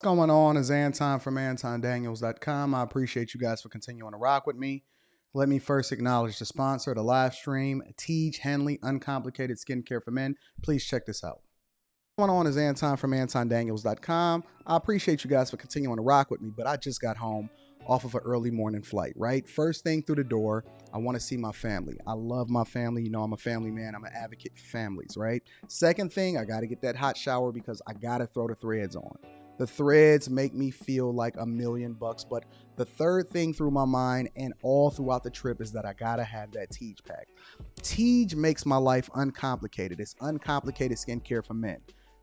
What's going on is Anton from AntonDaniels.com. I appreciate you guys for continuing to rock with me. Let me first acknowledge the sponsor of the live stream, Tiege Henley, Uncomplicated Skincare for Men. Please check this out. What's going on is Anton from AntonDaniels.com. I appreciate you guys for continuing to rock with me, but I just got home off of an early morning flight, right? First thing through the door, I want to see my family. I love my family. You know, I'm a family man. I'm an advocate for families, right? Second thing, I got to get that hot shower because I got to throw the threads on. The threads make me feel like $1,000,000, but the third thing through my mind and all throughout the trip is that I gotta have that Tiege pack. Tiege makes my life uncomplicated. It's uncomplicated skincare for men.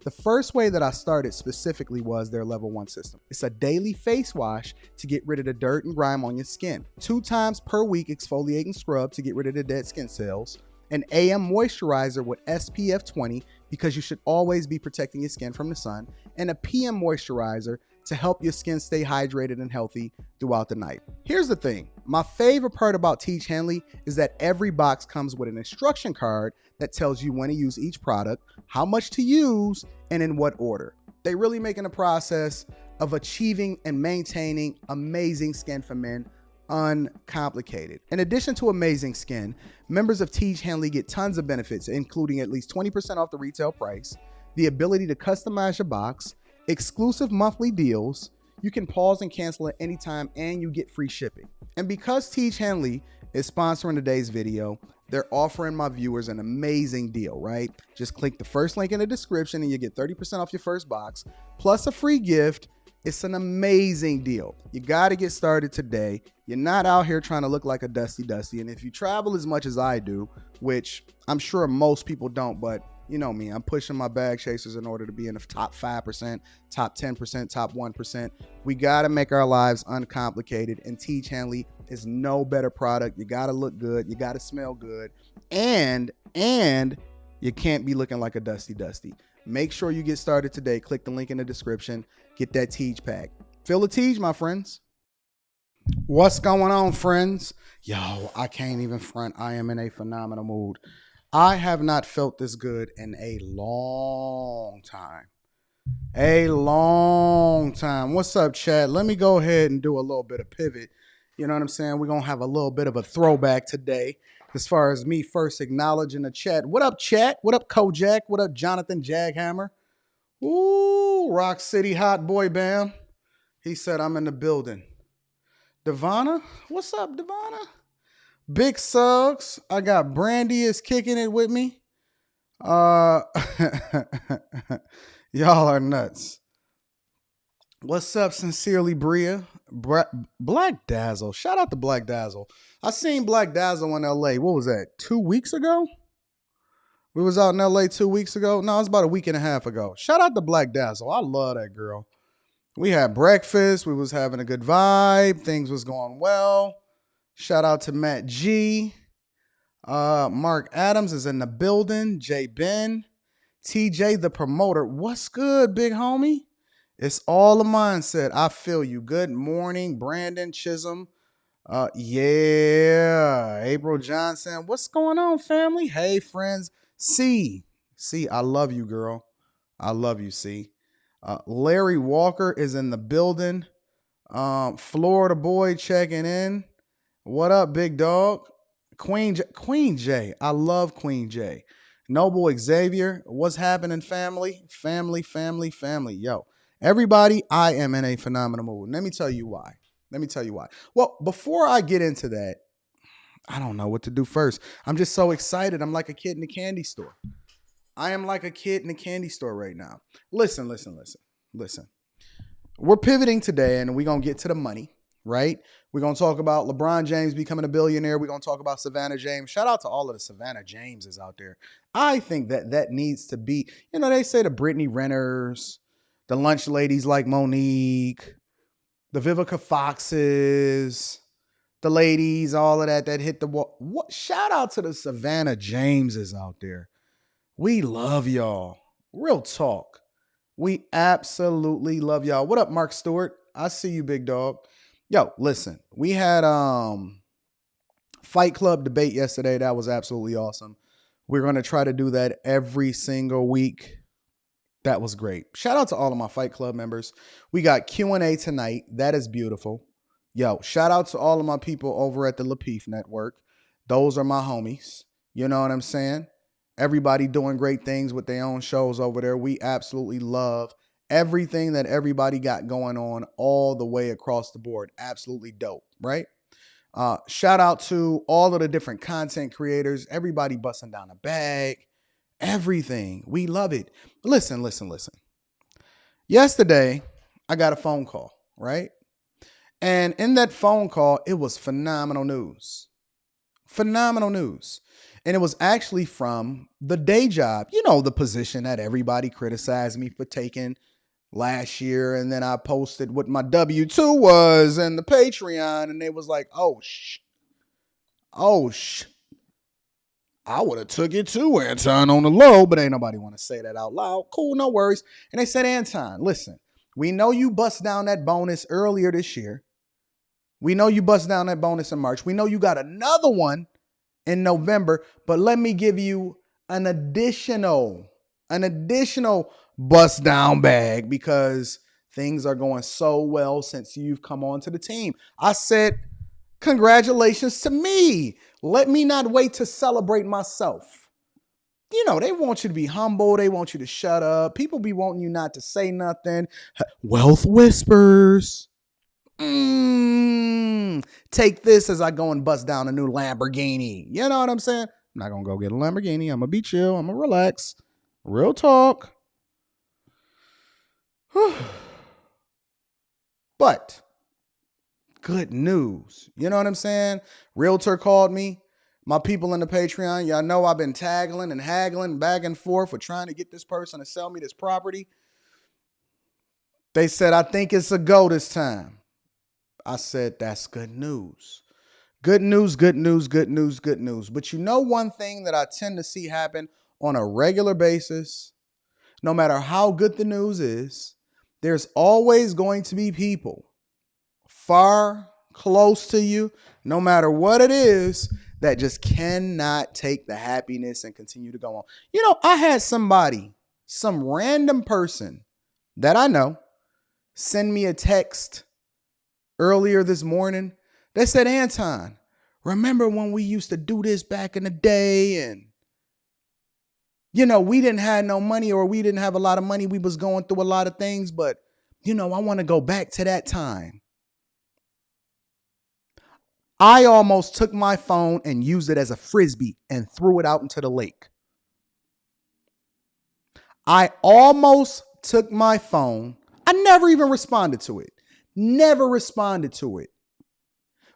The first way that I started specifically was their level 1 system. It's a daily face wash to get rid of the dirt and grime on your skin. 2 times per week exfoliating scrub to get rid of the dead skin cells. An AM moisturizer with SPF 20 because you should always be protecting your skin from the sun, and a PM moisturizer to help your skin stay hydrated and healthy throughout the night. Here's the thing. My favorite part about Tiege Henley is that every box comes with an instruction card that tells you when to use each product, how much to use, and in what order. They really making the process of achieving and maintaining amazing skin for men uncomplicated. In addition to amazing skin, members of Tiege Henley get tons of benefits, including at least 20% off the retail price, the ability to customize your box, exclusive monthly deals, you can pause and cancel at any time, and you get free shipping. And because Tiege Henley is sponsoring today's video, they're offering my viewers an amazing deal, right? Just click the first link in the description and you get 30% off your first box, plus a free gift. It's an amazing deal. You got to get started today. You're not out here trying to look like a dusty. And if you travel as much as I do, which I'm sure most people don't, but you know me, I'm pushing my bag chasers in order to be in the top 5%, top 10%, top 1%. We got to make our lives uncomplicated, and Tiege Henley is no better product. You got to look good. You got to smell good. And you can't be looking like a dusty. Make sure you get started today. Click the link in the description. Get that Tiege pack. Feel the Tiege, my friends. What's going on, friends? Yo, I can't even front. I am in a phenomenal mood. I have not felt this good in a long time. What's up, chat? Let me go ahead and do a little bit of pivot. You know what I'm saying? We're going to have a little bit of a throwback today as far as me first acknowledging the chat. What up, chat? What up, Kojak? What up, Jonathan Jaghammer? Ooh, Rock City Hot Boy Bam. He said, I'm in the building. Devonna? What's up, Devonna? Big Suggs. I got Brandy is kicking it with me. Y'all are nuts. What's up, Sincerely Bria? Black Dazzle. Shout out to Black Dazzle. I seen Black Dazzle in LA. What was that? 2 weeks ago? We was out in LA 2 weeks ago. No, it was about a week and a half ago. Shout out to Black Dazzle. I love that girl. We had breakfast. We was having a good vibe. Things was going well. Shout out to Matt G. Mark Adams is in the building. J Ben. TJ the promoter. What's good, big homie? It's all a mindset. I feel you. Good morning, Brandon Chisholm. Yeah. April Johnson. What's going on, family? Hey, friends. C, I love you, girl. I love you, C. Larry Walker is in the building. Florida boy checking in. What up, big dog? Queen J. I love Queen J. Noble Xavier. What's happening, family? Family. Yo, everybody, I am in a phenomenal mood. Let me tell you why. Well, before I get into that, I don't know what to do first. I'm just so excited. I'm like a kid in a candy store. I am like a kid in a candy store right now. Listen. We're pivoting today, and we're going to get to the money, right? We're going to talk about LeBron James becoming a billionaire. We're going to talk about Savannah James. Shout out to all of the Savannah Jameses out there. I think that needs to be, you know, they say the Brittany Renners, the lunch ladies like Monique, the Vivica Foxes, the ladies, all of that hit the wall. What? Shout out to the Savannah Jameses out there. We love y'all. Real talk. We absolutely love y'all. What up, Mark Stewart? I see you, big dog. Yo, listen. We had Fight Club debate yesterday. That was absolutely awesome. We're going to try to do that every single week. That was great. Shout out to all of my Fight Club members. We got Q&A tonight. That is beautiful. Yo, shout out to all of my people over at the Lapeef Network. Those are my homies. You know what I'm saying? Everybody doing great things with their own shows over there. We absolutely love everything that everybody got going on all the way across the board. Absolutely dope, right? Shout out to all of the different content creators. Everybody busting down a bag. Everything. We love it. Listen. Yesterday, I got a phone call, right? And in that phone call, it was phenomenal news. Phenomenal news. And it was actually from the day job, you know, the position that everybody criticized me for taking last year. And then I posted what my W-2 was and the Patreon. And they was like, I would have took it too, Anton, on the low, but ain't nobody want to say that out loud. Cool, no worries. And they said, Anton, listen, we know you bust down that bonus earlier this year. We know you bust down that bonus in March. We know you got another one in November, but let me give you an additional bust down bag because things are going so well since you've come on to the team. I said, congratulations to me. Let me not wait to celebrate myself. You know, they want you to be humble. They want you to shut up. People be wanting you not to say nothing. Wealth whispers. Take this as I go and bust down a new Lamborghini. You know what I'm saying? I'm not going to go get a Lamborghini. I'm going to be chill. I'm going to relax. Real talk. But good news. You know what I'm saying? Realtor called me. My people in the Patreon, y'all know I've been tagging and haggling back and forth for trying to get this person to sell me this property. They said, I think it's a go this time. I said, that's good news. Good news. But you know one thing that I tend to see happen on a regular basis, no matter how good the news is, there's always going to be people far close to you, no matter what it is, that just cannot take the happiness and continue to go on. You know, I had some random person that I know send me a text earlier this morning. They said, Anton, remember when we used to do this back in the day and, you know, we didn't have no money or we didn't have a lot of money. We was going through a lot of things, but, you know, I want to go back to that time. I almost took my phone and used it as a Frisbee and threw it out into the lake. I almost took my phone. I never even responded to it.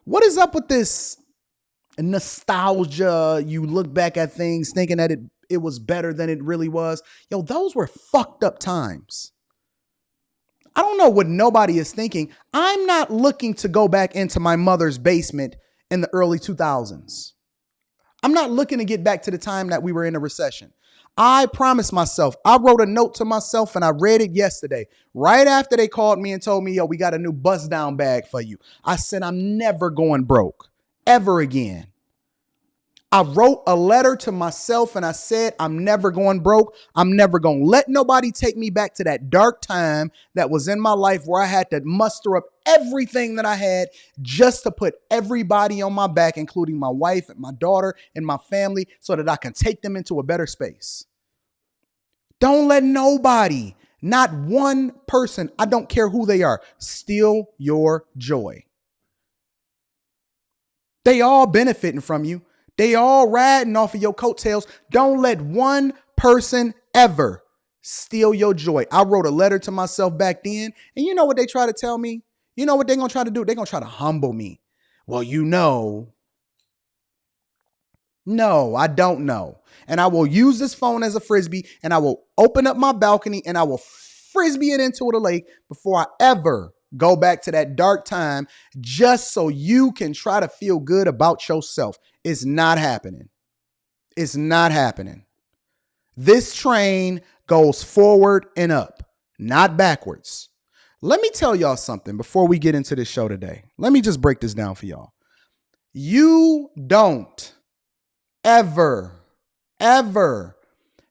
What is up with this nostalgia? You look back at things thinking that it was better than it really was. Yo, those were fucked up times. I don't know what nobody is thinking. I'm not looking to go back into my mother's basement in the early 2000s. I'm not looking to get back to the time that we were in a recession. I promised myself, I wrote a note to myself and I read it yesterday, right after they called me and told me, yo, we got a new bust down bag for you. I said, I'm never going broke ever again. I wrote a letter to myself and I said, I'm never going broke. I'm never going to let nobody take me back to that dark time that was in my life where I had to muster up everything that I had just to put everybody on my back, including my wife and my daughter and my family, so that I can take them into a better space. Don't let nobody, not one person, I don't care who they are, steal your joy. They all benefiting from you. They all riding off of your coattails. Don't let one person ever steal your joy. I wrote a letter to myself back then. And you know what they try to tell me? You know what they're going to try to do? They're going to try to humble me. Well, you know. No, I don't know. And I will use this phone as a Frisbee and I will open up my balcony and I will Frisbee it into the lake before I ever go back to that dark time just so you can try to feel good about yourself. It's not happening. It's not happening. This train goes forward and up, not backwards. Let me tell y'all something before we get into this show today. Let me just break this down for y'all. You don't ever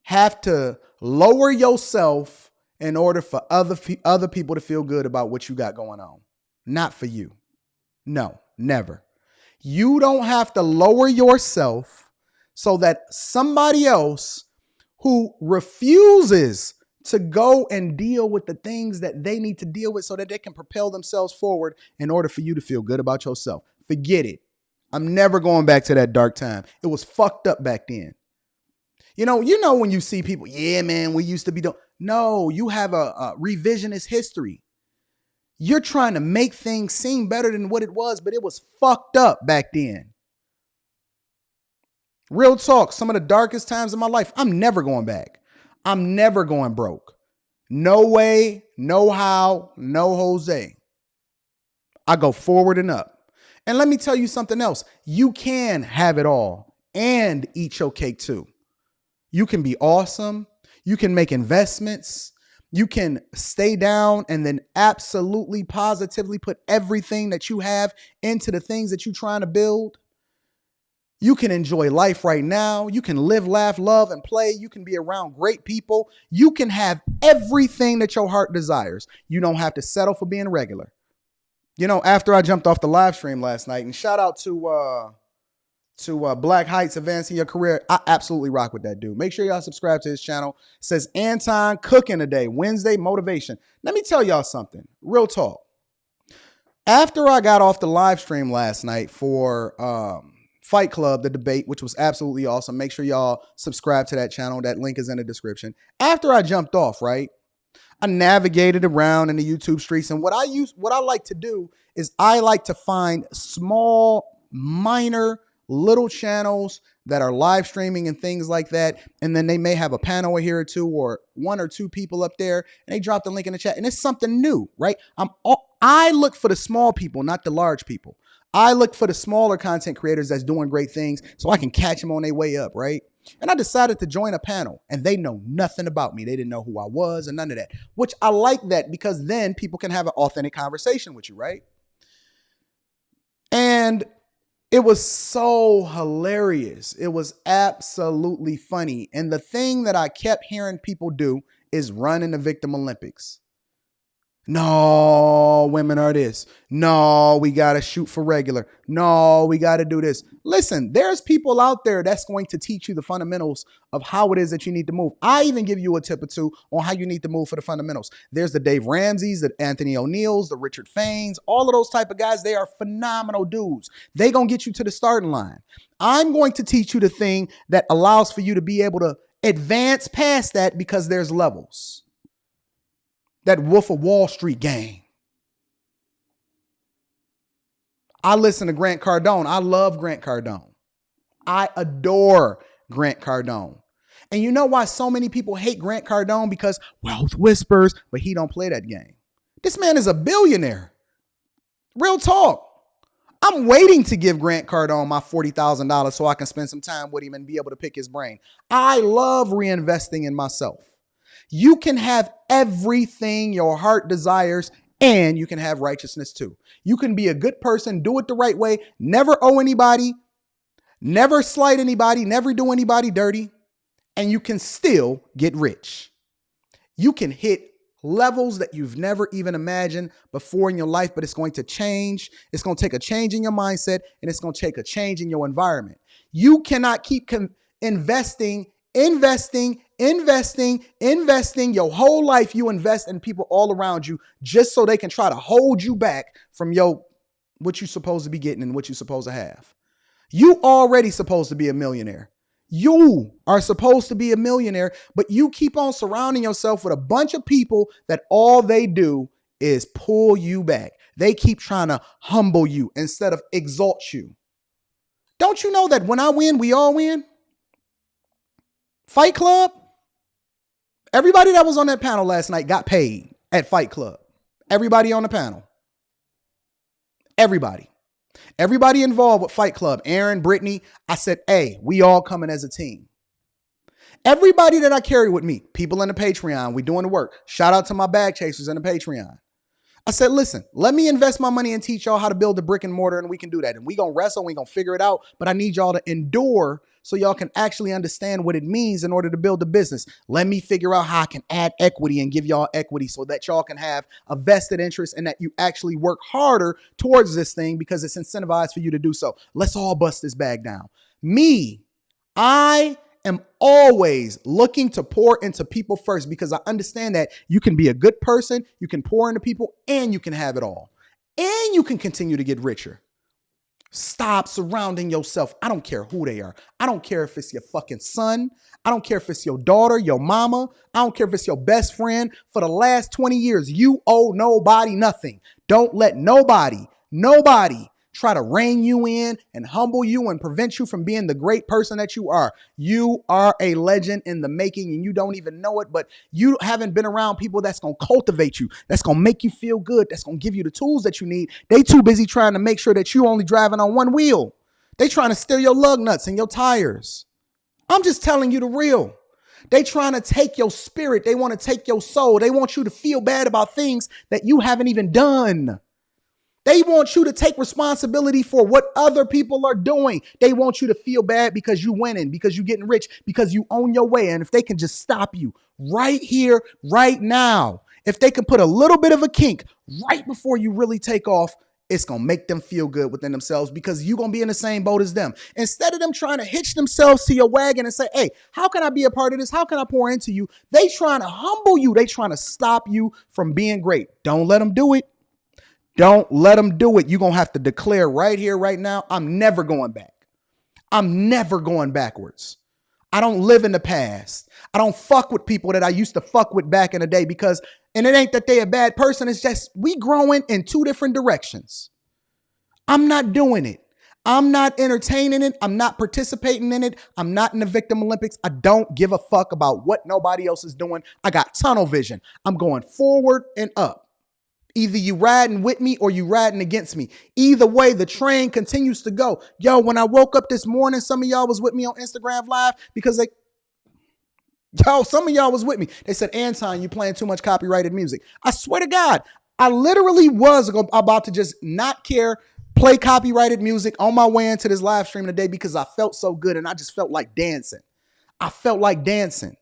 have to Lower yourself in order for other people to feel good about what you got going on. Not for you. No, never. You don't have to lower yourself so that somebody else who refuses to go and deal with the things that they need to deal with so that they can propel themselves forward in order for you to feel good about yourself. Forget it. I'm never going back to that dark time. It was fucked up back then. You know when you see people, yeah, man, we used to be doing. No, you have a revisionist history. You're trying to make things seem better than what it was, but it was fucked up back then. Real talk, some of the darkest times in my life, I'm never going back. I'm never going broke. No way, no how, no Jose. I go forward and up. And let me tell you something else. You can have it all and eat your cake too. You can be awesome. You can make investments. You can stay down and then absolutely positively put everything that you have into the things that you're trying to build. You can enjoy life right now. You can live, laugh, love, and play. You can be around great people. You can have everything that your heart desires. You don't have to settle for being regular. You know, after I jumped off the live stream last night, and shout out to Black Heights Advancing Your Career, I absolutely rock with that dude. Make sure y'all subscribe to his channel. It says Anton cooking today, Wednesday motivation. Let me tell y'all something, real talk. After I got off the live stream last night for Fight Club, the debate, which was absolutely awesome. Make sure y'all subscribe to that channel. That link is in the description. After I jumped off, right, I navigated around in the YouTube streets, and what I like to do is I like to find small, minor, little channels that are live streaming and things like that, and then they may have a panel here or two, or one or two people up there, and they drop the link in the chat, and it's something new, right? I look for the small people, not the large people. I look for the smaller content creators that's doing great things so I can catch them on their way up, right? And I decided to join a panel, and they know nothing about me. They didn't know who I was and none of that, which I like that, because then people can have an authentic conversation with you, right? And it was so hilarious. It was absolutely funny. And the thing that I kept hearing people do is run in the Victim Olympics. No, women are this. No, we got to shoot for regular. No, we got to do this. Listen, there's people out there that's going to teach you the fundamentals of how it is that you need to move. I even give you a tip or two on how you need to move for the fundamentals. There's the Dave Ramseys, the Anthony O'Neills, the Richard Faines, all of those type of guys. They are phenomenal dudes. They going to get you to the starting line. I'm going to teach you the thing that allows for you to be able to advance past that, because there's levels. That Wolf of Wall Street game. I listen to Grant Cardone. I love Grant Cardone. I adore Grant Cardone. And you know why so many people hate Grant Cardone? Because wealth whispers, but he don't play that game. This man is a billionaire. Real talk. I'm waiting to give Grant Cardone my $40,000 so I can spend some time with him and be able to pick his brain. I love reinvesting in myself. You can have everything your heart desires, and you can have righteousness too. You can be a good person, do it the right way, never owe anybody, never slight anybody, never do anybody dirty, and you can still get rich. You can hit levels that you've never even imagined before in your life, but it's going to change. It's going to take a change in your mindset, and it's going to take a change in your environment. You cannot keep investing your whole life. You invest in people all around you just so they can try to hold you back from what you're supposed to be getting and what you're supposed to have. You already supposed to be a millionaire. You are supposed to be a millionaire, but you keep on surrounding yourself with a bunch of people that all they do is pull you back. They keep trying to humble you instead of exalt you. Don't you know that when I win, we all win? Fight Club, everybody that was on that panel last night got paid at Fight Club. Everybody on the panel. Everybody involved with Fight Club, Aaron, Brittany, I said, hey, we all coming as a team. Everybody that I carry with me, people in the Patreon, we doing the work. Shout out to my bag chasers in the Patreon. I said, listen, let me invest my money and teach y'all how to build a brick and mortar, and we can do that. And we going to wrestle, we going to figure it out, but I need y'all to endure so y'all can actually understand what it means in order to build a business. Let me figure out how I can add equity and give y'all equity so that y'all can have a vested interest and that you actually work harder towards this thing because it's incentivized for you to do so. Let's all bust this bag down. I am always looking to pour into people first because I understand that you can be a good person, you can pour into people, and you can have it all. And you can continue to get richer. Stop surrounding yourself. I don't care who they are. I don't care if it's your fucking son. I don't care if it's your daughter, your mama. I don't care if it's your best friend. For the last 20 years, you owe nobody nothing. Don't let nobody try to rein you in and humble you and prevent you from being the great person that you are. You are a legend in the making and you don't even know it, but you haven't been around people that's going to cultivate you, that's going to make you feel good, that's going to give you the tools that you need. They too busy trying to make sure that you only driving on one wheel. They trying to steal your lug nuts and your tires. I'm just telling you the real. They trying to take your spirit. They want to take your soul. They want you to feel bad about things that you haven't even done. They want you to take responsibility for what other people are doing. They want you to feel bad because you winning, because you getting rich, because you own your way. And if they can just stop you right here, right now, if they can put a little bit of a kink right before you really take off, it's going to make them feel good within themselves because you're going to be in the same boat as them. Instead of them trying to hitch themselves to your wagon and say, hey, how can I be a part of this? How can I pour into you? They trying to humble you. They trying to stop you from being great. Don't let them do it. Don't let them do it. You're going to have to declare right here, right now, I'm never going back. I'm never going backwards. I don't live in the past. I don't fuck with people that I used to fuck with back in the day because, and it ain't that they a bad person. It's just we growing in two different directions. I'm not doing it. I'm not entertaining it. I'm not participating in it. I'm not in the Victim Olympics. I don't give a fuck about what nobody else is doing. I got tunnel vision. I'm going forward and up. Either you riding with me or you riding against me. Either way, the train continues to go. Yo, when I woke up this morning, some of y'all was with me on Instagram Live because some of y'all was with me. They said, Anton, you playing too much copyrighted music. I swear to God, I literally was about to just not care, play copyrighted music on my way into this live stream today because I felt so good and I just felt like dancing. I felt like dancing.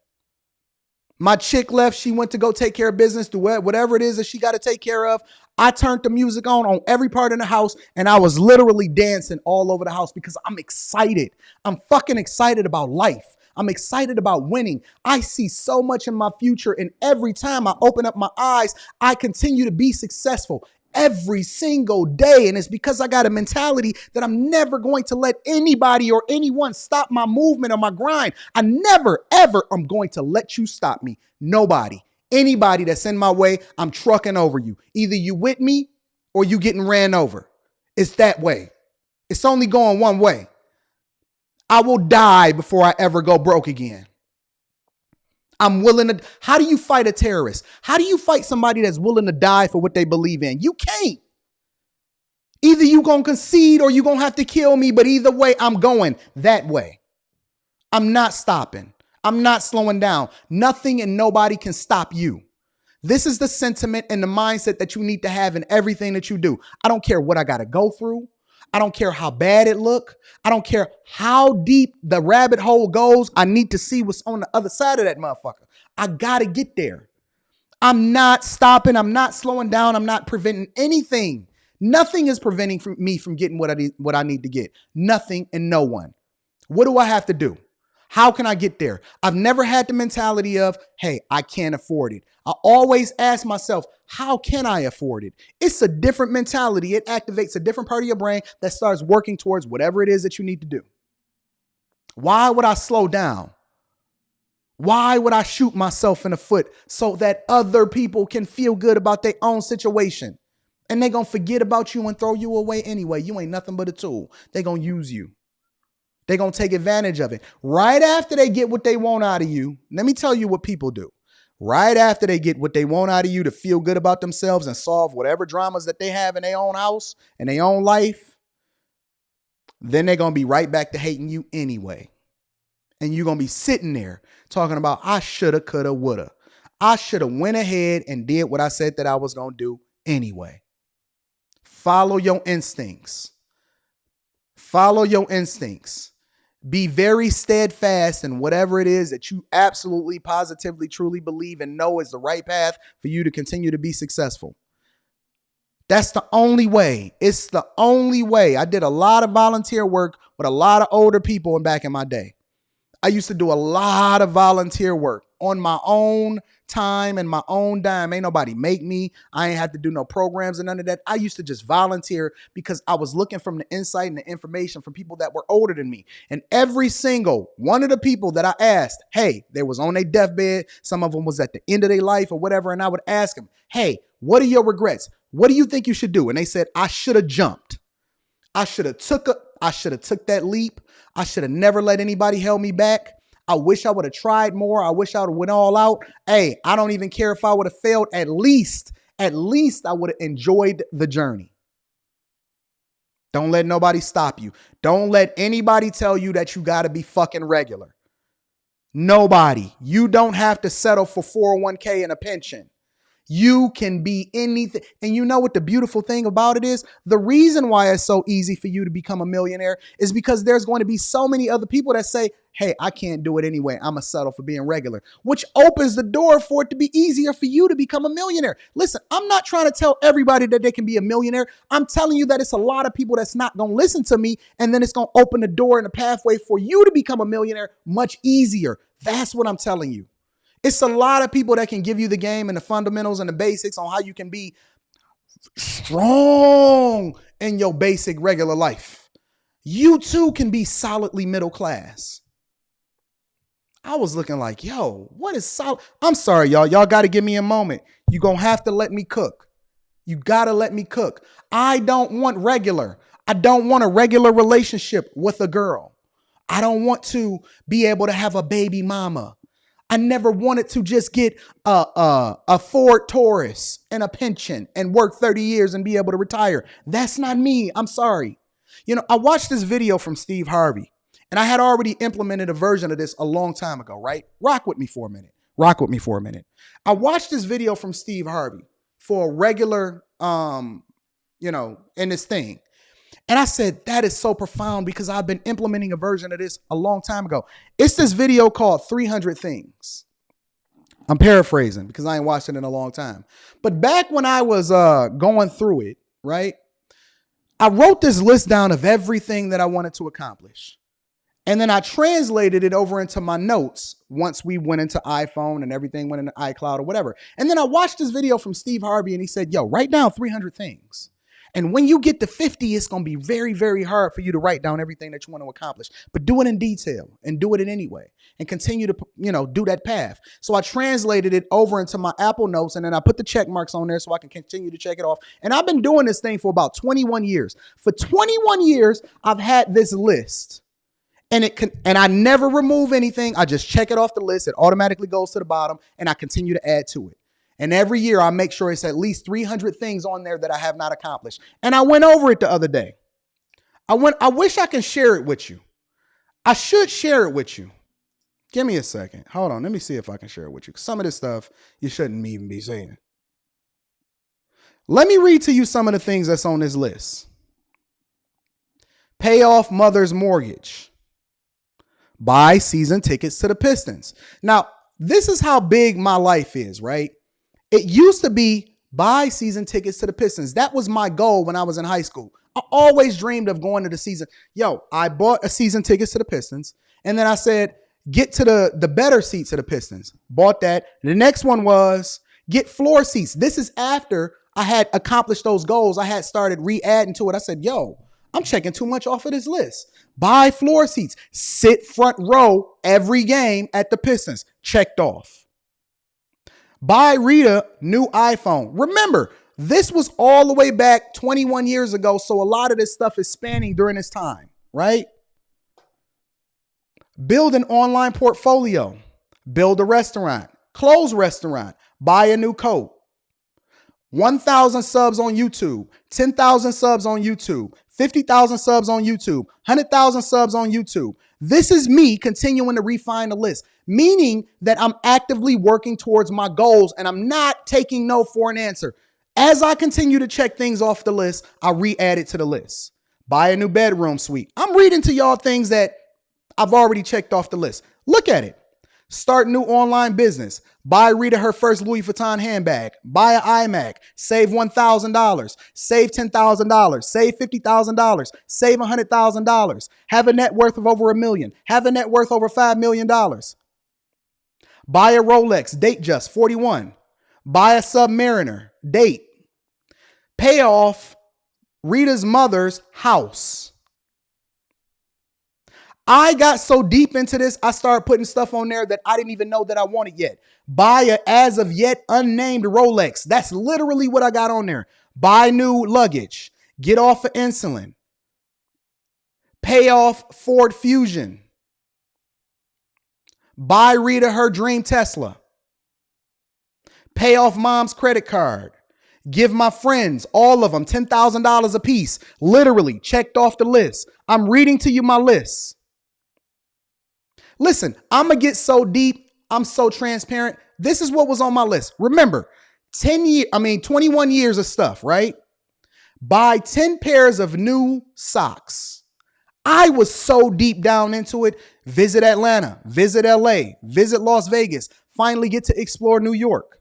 My chick left. She went to go take care of business, do whatever it is that she got to take care of. I turned the music on every part in the house, and I was literally dancing all over the house because I'm excited. I'm fucking excited about life. I'm excited about winning. I see so much in my future, and every time I open up my eyes, I continue to be successful every single day. And it's because I got a mentality that I'm never going to let anybody or anyone stop my movement or my grind. I never, ever am going to let you stop me. Nobody, anybody that's in my way, I'm trucking over you. Either you with me or you getting ran over. It's that way. It's only going one way. I will die before I ever go broke again. I'm willing to. How do you fight a terrorist? How do you fight somebody that's willing to die for what they believe in? You can't. Either you gonna concede or you gonna have to kill me, but either way, I'm going that way. I'm not stopping. I'm not slowing down. Nothing and nobody can stop you. This is the sentiment and the mindset that you need to have in everything that you do. I don't care what I gotta go through. I don't care how bad it look. I don't care how deep the rabbit hole goes. I need to see what's on the other side of that motherfucker. I got to get there. I'm not stopping. I'm not slowing down. I'm not preventing anything. Nothing is preventing me from getting what I need to get. Nothing and no one. What do I have to do? How can I get there? I've never had the mentality of, hey, I can't afford it. I always ask myself, how can I afford it? It's a different mentality. It activates a different part of your brain that starts working towards whatever it is that you need to do. Why would I slow down? Why would I shoot myself in the foot so that other people can feel good about their own situation? And they're going to forget about you and throw you away anyway. You ain't nothing but a tool. They're going to use you. They're going to take advantage of it. Right after they get what they want out of you, let me tell you what people do. Right after they get what they want out of you to feel good about themselves and solve whatever dramas that they have in their own house and their own life, then they're going to be right back to hating you anyway. And you're going to be sitting there talking about, I shoulda, coulda, woulda. I should have went ahead and did what I said that I was going to do anyway. Follow your instincts. Follow your instincts. Be very steadfast in whatever it is that you absolutely, positively, truly believe and know is the right path for you to continue to be successful. That's the only way. It's the only way. I did a lot of volunteer work with a lot of older people back in my day. I used to do a lot of volunteer work on my own time and my own dime. Ain't nobody make me. I ain't have to do no programs and none of that. I used to just volunteer because I was looking from the insight and the information from people that were older than me. And every single one of the people that I asked, hey, they was on their deathbed. Some of them was at the end of their life or whatever. And I would ask them, hey, what are your regrets? What do you think you should do? And they said, I should have jumped. I should have took that leap. I should have never let anybody hold me back. I wish I would have tried more. I wish I would have went all out. Hey, I don't even care if I would have failed. At least I would have enjoyed the journey. Don't let nobody stop you. Don't let anybody tell you that you got to be fucking regular. Nobody. You don't have to settle for 401k and a pension. You can be anything. And you know what the beautiful thing about it is? The reason why it's so easy for you to become a millionaire is because there's going to be so many other people that say, hey, I can't do it anyway. I'm going to settle for being regular, which opens the door for it to be easier for you to become a millionaire. Listen, I'm not trying to tell everybody that they can be a millionaire. I'm telling you that it's a lot of people that's not going to listen to me. And then it's going to open the door and the pathway for you to become a millionaire much easier. That's what I'm telling you. It's a lot of people that can give you the game and the fundamentals and the basics on how you can be strong in your basic regular life. You too can be solidly middle class. I was looking like, yo, what is solid? I'm sorry, y'all. Y'all got to give me a moment. You're going to have to let me cook. You got to let me cook. I don't want regular. I don't want a regular relationship with a girl. I don't want to be able to have a baby mama. I never wanted to just get a Ford Taurus and a pension and work 30 years and be able to retire. That's not me. I'm sorry. You know, I watched this video from Steve Harvey, and I had already implemented a version of this a long time ago, right? Rock with me for a minute. I watched this video from Steve Harvey for a regular, in this thing. And I said, that is so profound because I've been implementing a version of this a long time ago. It's this video called 300 Things. I'm paraphrasing because I ain't watched it in a long time. But back when I was going through it, right, I wrote this list down of everything that I wanted to accomplish. And then I translated it over into my notes once we went into iPhone and everything went into iCloud or whatever. And then I watched this video from Steve Harvey and he said, yo, write down 300 things. And when you get to 50, it's going to be very, very hard for you to write down everything that you want to accomplish. But do it in detail and do it in any way and continue to, do that path. So I translated it over into my Apple Notes and then I put the check marks on there so I can continue to check it off. And I've been doing this thing for about 21 years. For 21 years, I've had this list. And I never remove anything. I just check it off the list. It automatically goes to the bottom and I continue to add to it. And every year I make sure it's at least 300 things on there that I have not accomplished. And I went over it the other day. I wish I could share it with you. I should share it with you. Give me a second. Hold on. Let me see if I can share it with you. Some of this stuff you shouldn't even be saying. Let me read to you some of the things that's on this list. Pay off mother's mortgage. Buy season tickets to the Pistons. Now, this is how big my life is, right? It used to be buy season tickets to the Pistons. That was my goal when I was in high school. I always dreamed of going to the season. Yo, I bought a season tickets to the Pistons. And then I said, get to the better seats of the Pistons. Bought that. The next one was get floor seats. This is after I had accomplished those goals. I had started re-adding to it. I said, yo, I'm checking too much off of this list. Buy floor seats. Sit front row every game at the Pistons. Checked off. Buy Rita new iPhone. Remember, this was all the way back 21 years ago, so a lot of this stuff is spanning during this time, right? Build an online portfolio. Build a restaurant. Close restaurant. Buy a new coat. 1,000 subs on YouTube. 10,000 subs on YouTube. 50,000 subs on YouTube. 100,000 subs on YouTube. This is me continuing to refine the list, meaning that I'm actively working towards my goals and I'm not taking no for an answer. As I continue to check things off the list, I re-add it to the list. Buy a new bedroom suite. I'm reading to y'all things that I've already checked off the list. Look at it. Start new online business. Buy Rita her first Louis Vuitton handbag. Buy an iMac. Save $1,000. Save $10,000. Save $50,000. Save $100,000. Have a net worth of over $1 million. Have a net worth over $5 million. Buy a Rolex. Date just 41. Buy a Submariner. Date. Pay off Rita's mother's house. I got so deep into this, I started putting stuff on there that I didn't even know that I wanted yet. Buy a as of yet unnamed Rolex. That's literally what I got on there. Buy new luggage. Get off of insulin. Pay off Ford Fusion. Buy Rita her dream Tesla. Pay off mom's credit card. Give my friends, all of them, $10,000 a piece. Literally checked off the list. I'm reading to you my list. Listen, I'm going to get so deep. I'm so transparent. This is what was on my list. Remember, 21 years of stuff, right? Buy 10 pairs of new socks. I was so deep down into it. Visit Atlanta, visit LA, visit Las Vegas, finally get to explore New York.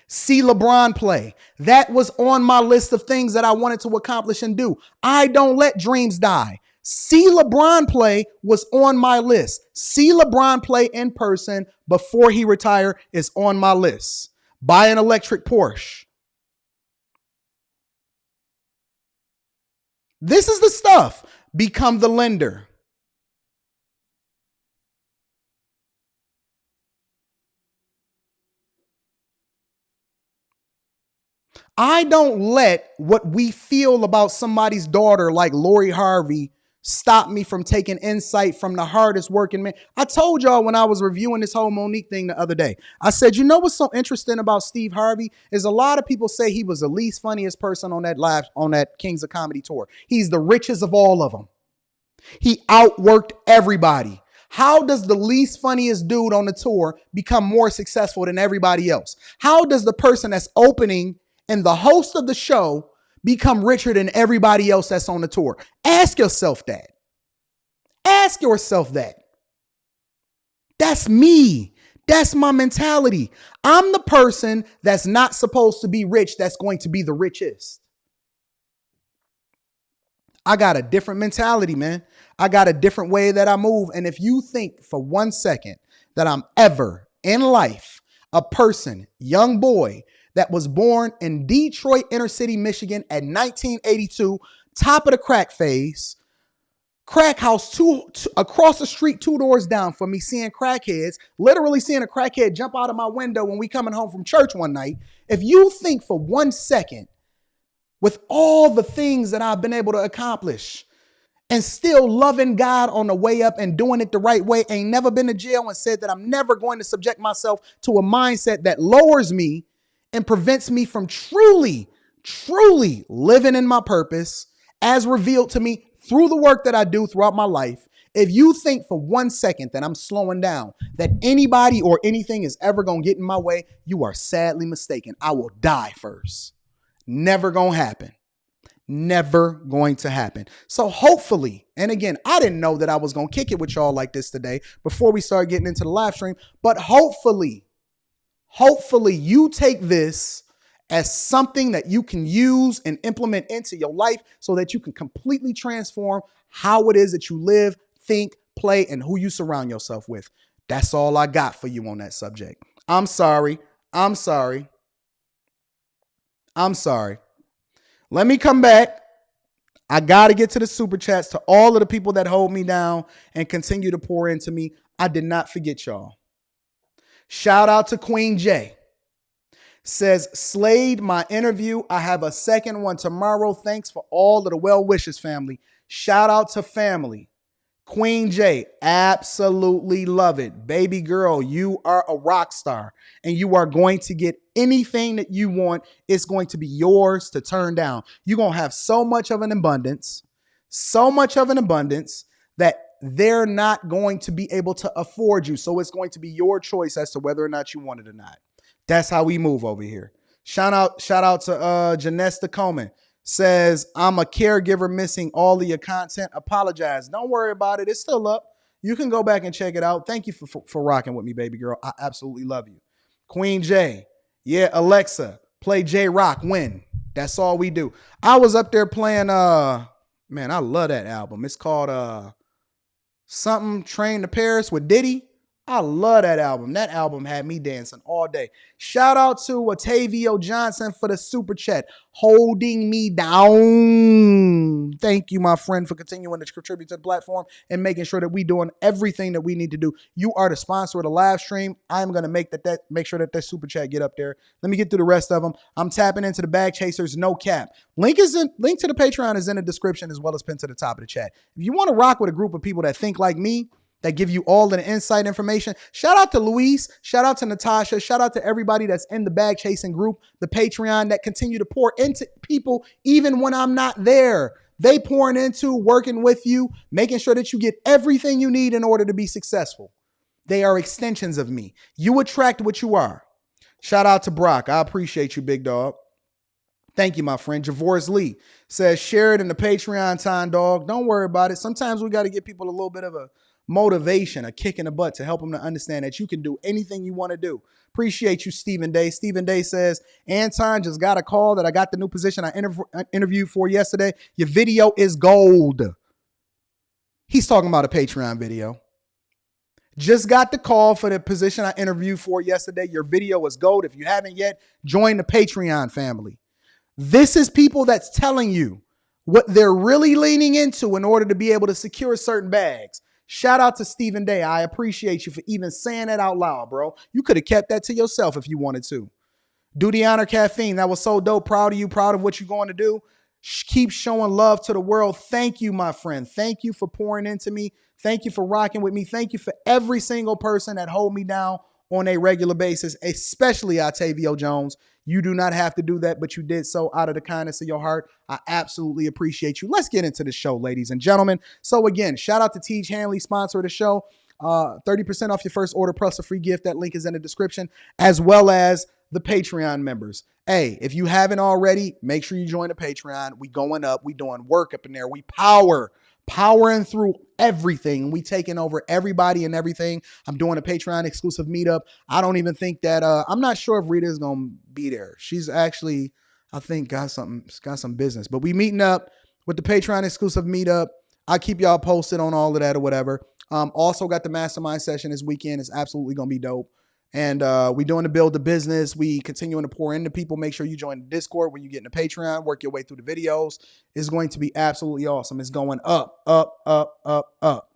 See LeBron play. That was on my list of things that I wanted to accomplish and do. I don't let dreams die. See LeBron play was on my list. See LeBron play in person before he retire is on my list. Buy an electric Porsche. This is the stuff. Become the lender. I don't let what we feel about somebody's daughter like Lori Harvey stop me from taking insight from the hardest working man. I told y'all when I was reviewing this whole Monique thing the other day, I said, you know what's so interesting about Steve Harvey is a lot of people say he was the least funniest person on that Kings of Comedy tour. He's the richest of all of them. He outworked everybody. How does the least funniest dude on the tour become more successful than everybody else? How does the person that's opening and the host of the show become richer than everybody else that's on the tour? Ask yourself that. Ask yourself that. That's me. That's my mentality. I'm the person that's not supposed to be rich that's going to be the richest. I got a different mentality, man. I got a different way that I move. And if you think for 1 second that I'm ever in life a person, young boy, that was born in Detroit, inner city, Michigan at 1982, top of the crack phase, crack house across the street, 2 doors down from me, seeing crackheads, literally seeing a crackhead jump out of my window when we coming home from church one night. If you think for 1 second, with all the things that I've been able to accomplish and still loving God on the way up and doing it the right way, ain't never been to jail and said that I'm never going to subject myself to a mindset that lowers me and prevents me from truly living in my purpose as revealed to me through the work that I do throughout my life. If you think for 1 second that I'm slowing down, that anybody or anything is ever going to get in my way, you are sadly mistaken. I will die first. Never going to happen. Never going to happen. So hopefully, and again, I didn't know that I was going to kick it with y'all like this today before we start getting into the live stream, but hopefully you take this as something that you can use and implement into your life so that you can completely transform how it is that you live, think, play, and who you surround yourself with. That's all I got for you on that subject. I'm sorry. Let me come back. I got to get to the super chats to all of the people that hold me down and continue to pour into me. I did not forget y'all. Shout out to Queen J. Says, slayed my interview. I have a second one tomorrow. Thanks for all of the well wishes, family. Shout out to family. Queen J, absolutely love it. Baby girl, you are a rock star and you are going to get anything that you want. It's going to be yours to turn down. You're going to have so much of an abundance that they're not going to be able to afford you. So it's going to be your choice as to whether or not you want it or not. That's how we move over here. Shout out to Janesta Coleman. Says, I'm a caregiver missing all of your content. Apologize. Don't worry about it. It's still up. You can go back and check it out. Thank you for rocking with me, baby girl. I absolutely love you. Queen J. Yeah, Alexa, play J Rock, win. That's all we do. I was up there playing, man, I love that album. It's called something Train to Paris with Diddy. I love that album. That album had me dancing all day. Shout out to Otavio Johnson for the super chat. Holding me down. Thank you, my friend, for continuing to contribute to the platform and making sure that we're doing everything that we need to do. You are the sponsor of the live stream. I'm going to make sure that super chat get up there. Let me get through the rest of them. I'm tapping into the Bag Chasers, no cap. Link to the Patreon is in the description as well as pinned to the top of the chat. If you want to rock with a group of people that think like me, that give you all the insight information. Shout out to Luis. Shout out to Natasha. Shout out to everybody that's in the Bag Chasing group, the Patreon, that continue to pour into people even when I'm not there. They pouring into, working with you, making sure that you get everything you need in order to be successful. They are extensions of me. You attract what you are. Shout out to Brock. I appreciate you, big dog. Thank you, my friend. Javor's Lee says, share it in the Patreon time, dog. Don't worry about it. Sometimes we got to give people a little bit of a motivation, a kick in the butt to help them to understand that you can do anything you want to do. Appreciate you, Stephen Day. Stephen Day says, Anton, just got a call that I got the new position I interviewed for yesterday. Your video is gold. He's talking about a Patreon video. Just got the call for the position I interviewed for yesterday. Your video is gold. If you haven't yet, join the Patreon family. This is people that's telling you what they're really leaning into in order to be able to secure certain bags. Shout out to Stephen Day. I appreciate you for even saying that out loud, bro. You could have kept that to yourself if you wanted to. Do the honor, Caffeine. That was so dope. Proud of you. Proud of what you're going to do. Keep showing love to the world. Thank you, my friend. Thank you for pouring into me. Thank you for rocking with me. Thank you for every single person that hold me down on a regular basis, especially Otavio Jones. You do not have to do that, but you did so out of the kindness of your heart. I absolutely appreciate you. Let's get into the show, ladies and gentlemen. So again, shout out to Tiege Henley, sponsor of the show. 30% off your first order plus a free gift. That link is in the description, as well as the Patreon members. Hey, if you haven't already, make sure you join the Patreon. We going up. We doing work up in there. We powering through everything. We taking over everybody and everything. I'm doing a Patreon exclusive meetup. I don't even think that I'm not sure if Rita is gonna be there. She's actually, I think, got some business. But we meeting up with the Patreon exclusive meetup. I'll keep y'all posted on all of that or whatever. Also got the mastermind session this weekend. It's absolutely gonna be dope. And we doing to build the business. We continuing to pour into people. Make sure you join the Discord when you get in the Patreon. Work your way through the videos. It's going to be absolutely awesome. It's going up, up, up, up, up.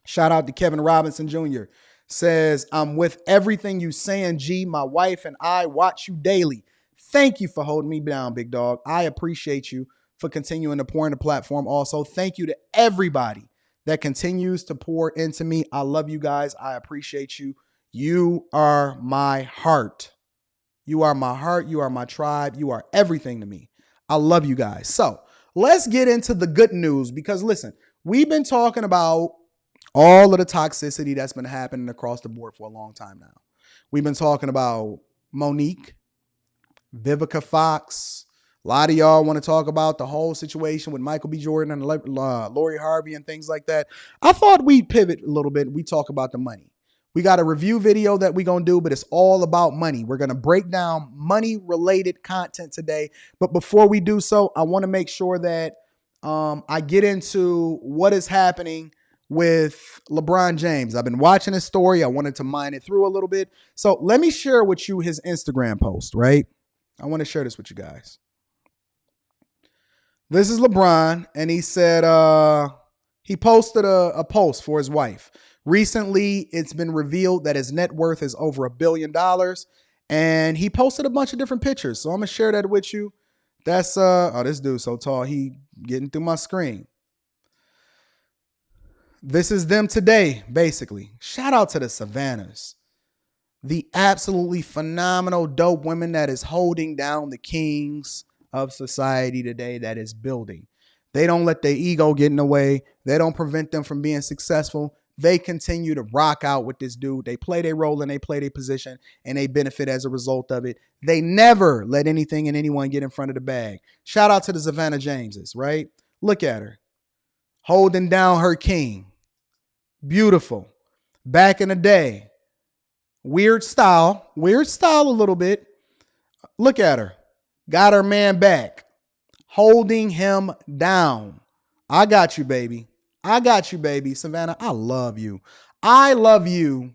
Shout out to Kevin Robinson Jr. Says, I'm with everything you saying, G. My wife and I watch you daily. Thank you for holding me down, big dog. I appreciate you for continuing to pour in the platform. Also, thank you to everybody that continues to pour into me. I love you guys. I appreciate you. You are my heart. You are my heart. You are my tribe. You are everything to me. I love you guys. So let's get into the good news, because listen, we've been talking about all of the toxicity that's been happening across the board for a long time now. We've been talking about Monique, Vivica Fox. A lot of y'all want to talk about the whole situation with Michael B. Jordan and Lori Harvey and things like that. I thought we'd pivot a little bit. We talk about the money. We got a review video that we're going to do, but it's all about money. We're going to break down money-related content today. But before we do so, I want to make sure that I get into what is happening with LeBron James. I've been watching his story. I wanted to mine it through a little bit. So let me share with you his Instagram post, right? I want to share this with you guys. This is LeBron, and he said he posted a post for his wife. Recently, it's been revealed that his net worth is over $1 billion, and he posted a bunch of different pictures. So I'm gonna share that with you. That's oh, this dude's so tall, he getting through my screen. This is them today, basically. Shout out to the Savannahs, the absolutely phenomenal, dope women that is holding down the kings of society today, that is building. They don't let their ego get in the way. They don't prevent them from being successful. they continue to rock out with this dude. They play their role and they play their position and they benefit as a result of it. They never let anything and anyone get in front of the bag. Shout out to the Savannah Jameses, right? Look at her. Holding down her king. Beautiful. Back in the day. Weird style a little bit. Look at her. Got her man back. Holding him down. I got you, baby. I got you, baby. Savannah, I love you. I love you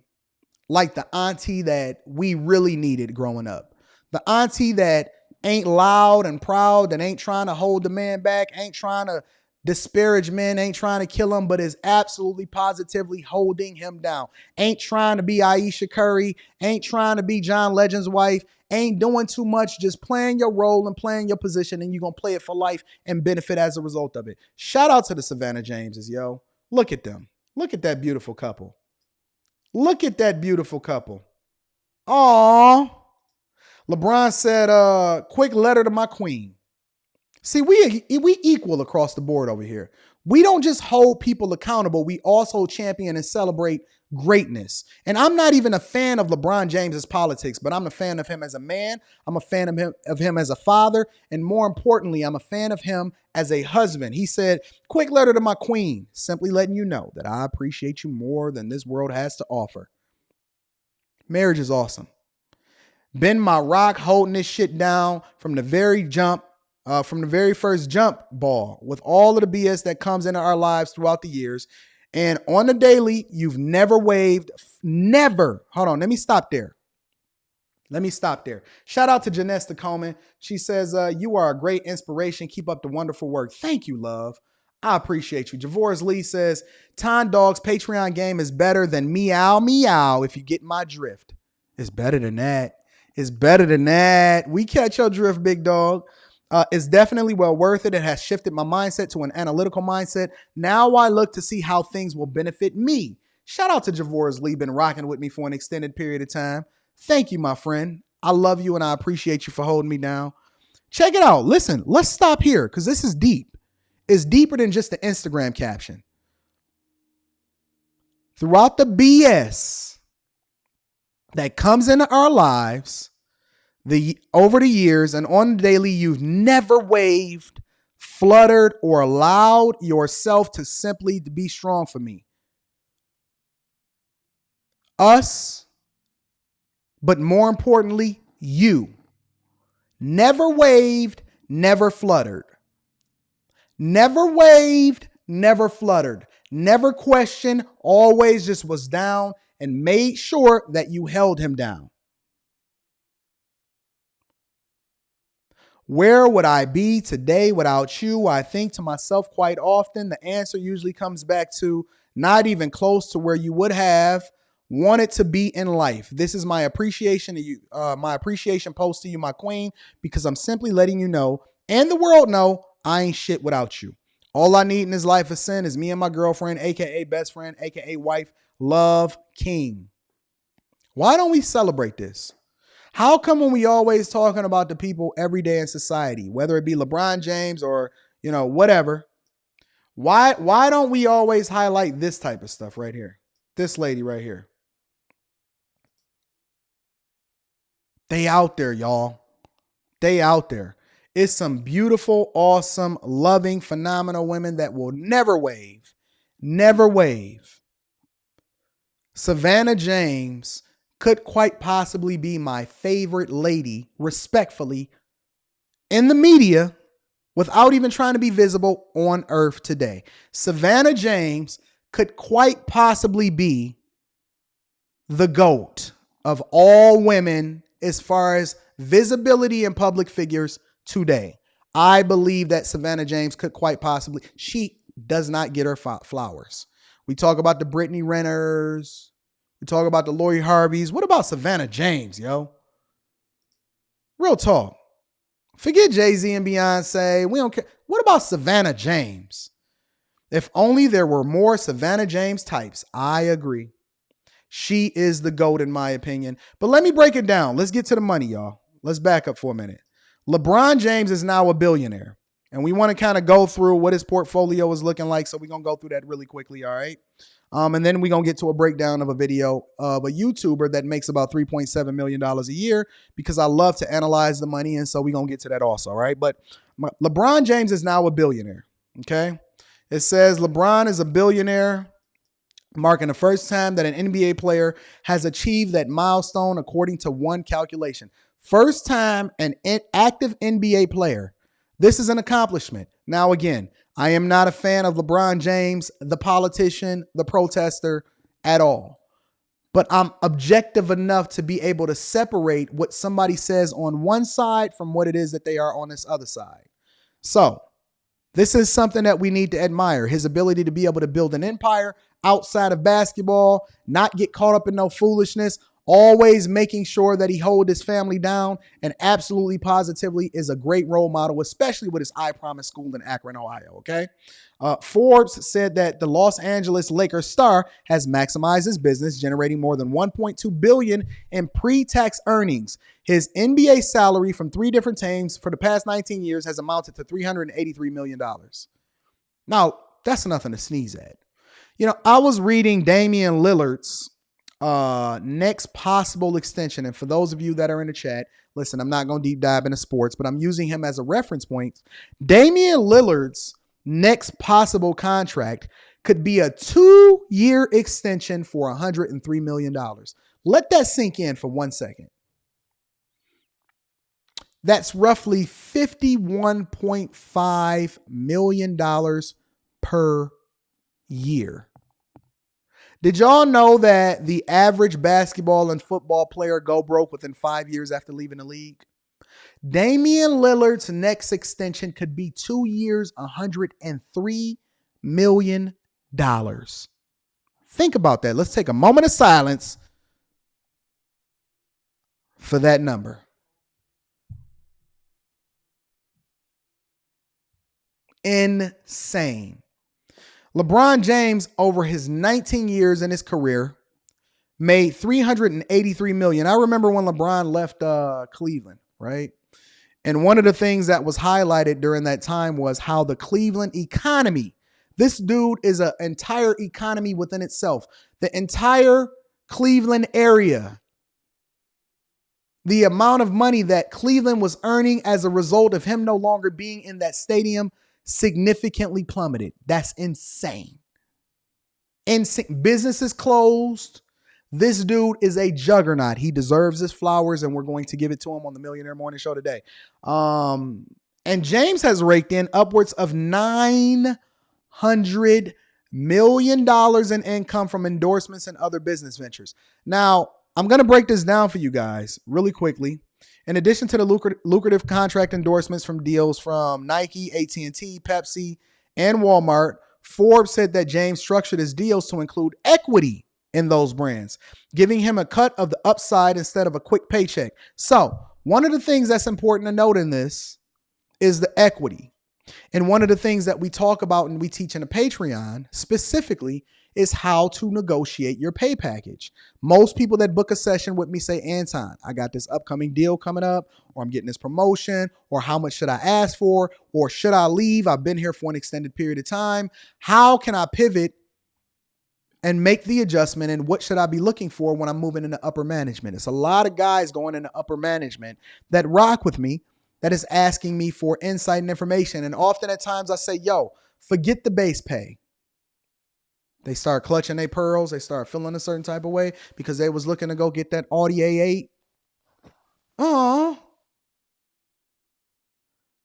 like the auntie that we really needed growing up. The auntie that ain't loud and proud, that ain't trying to hold the man back, ain't trying to disparage men, ain't trying to kill him, but is absolutely positively holding him down. Ain't trying to be Aisha Curry, ain't trying to be John Legend's wife, ain't doing too much, just playing your role and playing your position, and you're going to play it for life and benefit as a result of it. Shout out to the Savannah Jameses, yo. Look at them. Look at that beautiful couple. Look at that beautiful couple. Aww. LeBron said, quick letter to my queen. See, we equal across the board over here. We don't just hold people accountable. We also champion and celebrate greatness. And I'm not even a fan of LeBron James's politics, but I'm a fan of him as a man. I'm a fan of him as a father. And more importantly, I'm a fan of him as a husband. He said, quick letter to my queen, simply letting you know that I appreciate you more than this world has to offer. Marriage is awesome. Been my rock holding this shit down from the very jump. From the very first jump ball with all of the BS that comes into our lives throughout the years. And on the daily, you've never waved, never. Hold on, let me stop there. Shout out to Janessa Coleman. She says, you are a great inspiration. Keep up the wonderful work. Thank you, love. I appreciate you. Javors Lee says, Ton Dog's Patreon game is better than Meow Meow, if you get my drift. It's better than that. It's better than that. We catch your drift, big dog. It's definitely well worth it. It has shifted my mindset to an analytical mindset. Now I look to see how things will benefit me. Shout out to Javors Lee, been rocking with me for an extended period of time. Thank you, my friend. I love you and I appreciate you for holding me down. Check it out. Listen, let's stop here because this is deep. It's deeper than just the Instagram caption. Throughout the BS that comes into our lives, over the years and on the daily, you've never waved, fluttered, or allowed yourself to simply be strong for me. Us, but more importantly, you. Never waved, never fluttered. Never waved, never fluttered. Never questioned, always just was down and made sure that you held him down. Where would I be today without you? I think to myself quite often. The answer usually comes back to not even close to where you would have wanted to be in life. This is my appreciation to you, my appreciation post to you, my queen, because I'm simply letting you know and the world know I ain't shit without you. All I need in this life of sin is me and my girlfriend, aka best friend, aka wife, Love King. Why don't we celebrate this? How come when we always talking about the people every day in society, whether it be LeBron James or, whatever, why don't we always highlight this type of stuff right here? This lady right here. They out there, y'all. They out there. It's some beautiful, awesome, loving, phenomenal women that will never wave. Never wave. Savannah James could quite possibly be my favorite lady, respectfully, in the media without even trying to be visible on earth today. Savannah James could quite possibly be the GOAT of all women as far as visibility in public figures today. I believe that Savannah James could quite possibly, she does not get her flowers. We talk about the Brittany Renners. We talk about the Lori Harveys. What about Savannah James, yo? Real talk. Forget Jay-Z and Beyonce. We don't care. What about Savannah James? If only there were more Savannah James types. I agree. She is the GOAT in my opinion. But let me break it down. Let's get to the money, y'all. Let's back up for a minute. LeBron James is now a billionaire. And we want to kind of go through what his portfolio is looking like. So we're going to go through that really quickly, all right? And then we're going to get to a breakdown of a video of a YouTuber that makes about $3.7 million a year, because I love to analyze the money. And so we're going to get to that also, right? But LeBron James is now a billionaire, okay? It says LeBron is a billionaire, marking the first time that an NBA player has achieved that milestone according to one calculation. First time an active NBA player. This is an accomplishment. Now, again, I am not a fan of LeBron James, the politician, the protester at all. But I'm objective enough to be able to separate what somebody says on one side from what it is that they are on this other side. So this is something that we need to admire. His ability to be able to build an empire outside of basketball, not get caught up in no foolishness, always making sure that he hold his family down, and absolutely positively is a great role model, especially with his I Promise school in Akron, Ohio, okay? Forbes said that the Los Angeles Lakers star has maximized his business, generating more than $1.2 billion in pre-tax earnings. His NBA salary from 3 different teams for the past 19 years has amounted to $383 million. Now, that's nothing to sneeze at. You know, I was reading Damian Lillard's next possible extension. And for those of you that are in the chat, listen, I'm not going to deep dive into sports, but I'm using him as a reference point. Damian Lillard's next possible contract could be a 2-year extension for $103 million. Let that sink in for 1 second. That's roughly $51.5 million per year. Did y'all know that the average basketball and football player go broke within 5 years after leaving the league? Damian Lillard's next extension could be 2 years, $103 million. Think about that. Let's take a moment of silence for that number. Insane. LeBron James, over his 19 years in his career, made $383 million. I remember when LeBron left Cleveland, right? And one of the things that was highlighted during that time was how the Cleveland economy, this dude is an entire economy within itself. The entire Cleveland area, the amount of money that Cleveland was earning as a result of him no longer being in that stadium significantly plummeted. That's insane. Businesses closed. This dude is a juggernaut. He deserves his flowers, and we're going to give it to him on the Millionaire Morning Show today. And James has raked in upwards of $900 million in income from endorsements and other business ventures. Now, I'm going to break this down for you guys really quickly. In addition to the lucrative contract endorsements from deals from Nike, AT&T, Pepsi, and Walmart, Forbes said that James structured his deals to include equity in those brands, giving him a cut of the upside instead of a quick paycheck. So one of the things that's important to note in this is the equity. And one of the things that we talk about and we teach in a Patreon specifically is how to negotiate your pay package. Most people that book a session with me say, Anton, I got this upcoming deal coming up, or I'm getting this promotion, or how much should I ask for, or should I leave? I've been here for an extended period of time. How can I pivot and make the adjustment, and what should I be looking for when I'm moving into upper management? It's a lot of guys going into upper management that rock with me that is asking me for insight and information. And often at times I say, yo, forget the base pay. They start clutching their pearls. They start feeling a certain type of way because they was looking to go get that Audi A8.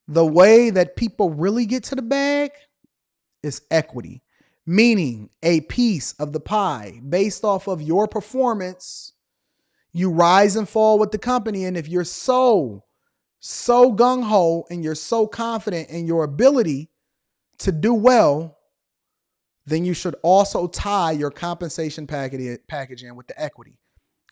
The way that people really get to the bag is equity, meaning a piece of the pie based off of your performance. You rise and fall with the company. And if you're so gung-ho and you're so confident in your ability to do well, then you should also tie your compensation package in with the equity.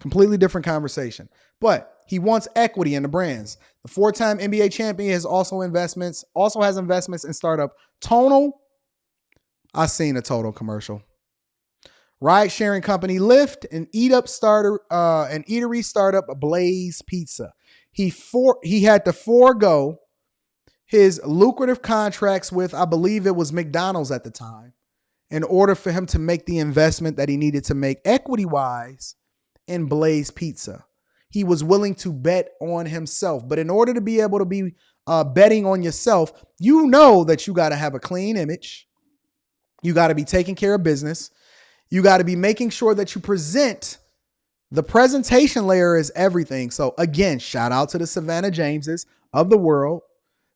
Completely different conversation. But he wants equity in the brands. The 4-time NBA champion has also has investments in startup Tonal. I've seen a Total commercial. Ride-sharing company Lyft and eatery startup Blaze Pizza. He had to forego his lucrative contracts with, I believe it was McDonald's at the time, in order for him to make the investment that he needed to make equity-wise in Blaze Pizza. He was willing to bet on himself. But in order to be able to be betting on yourself, you know that you got to have a clean image. You got to be taking care of business. You got to be making sure that you present. The presentation layer is everything. So again, shout out to the Savannah Jameses of the world,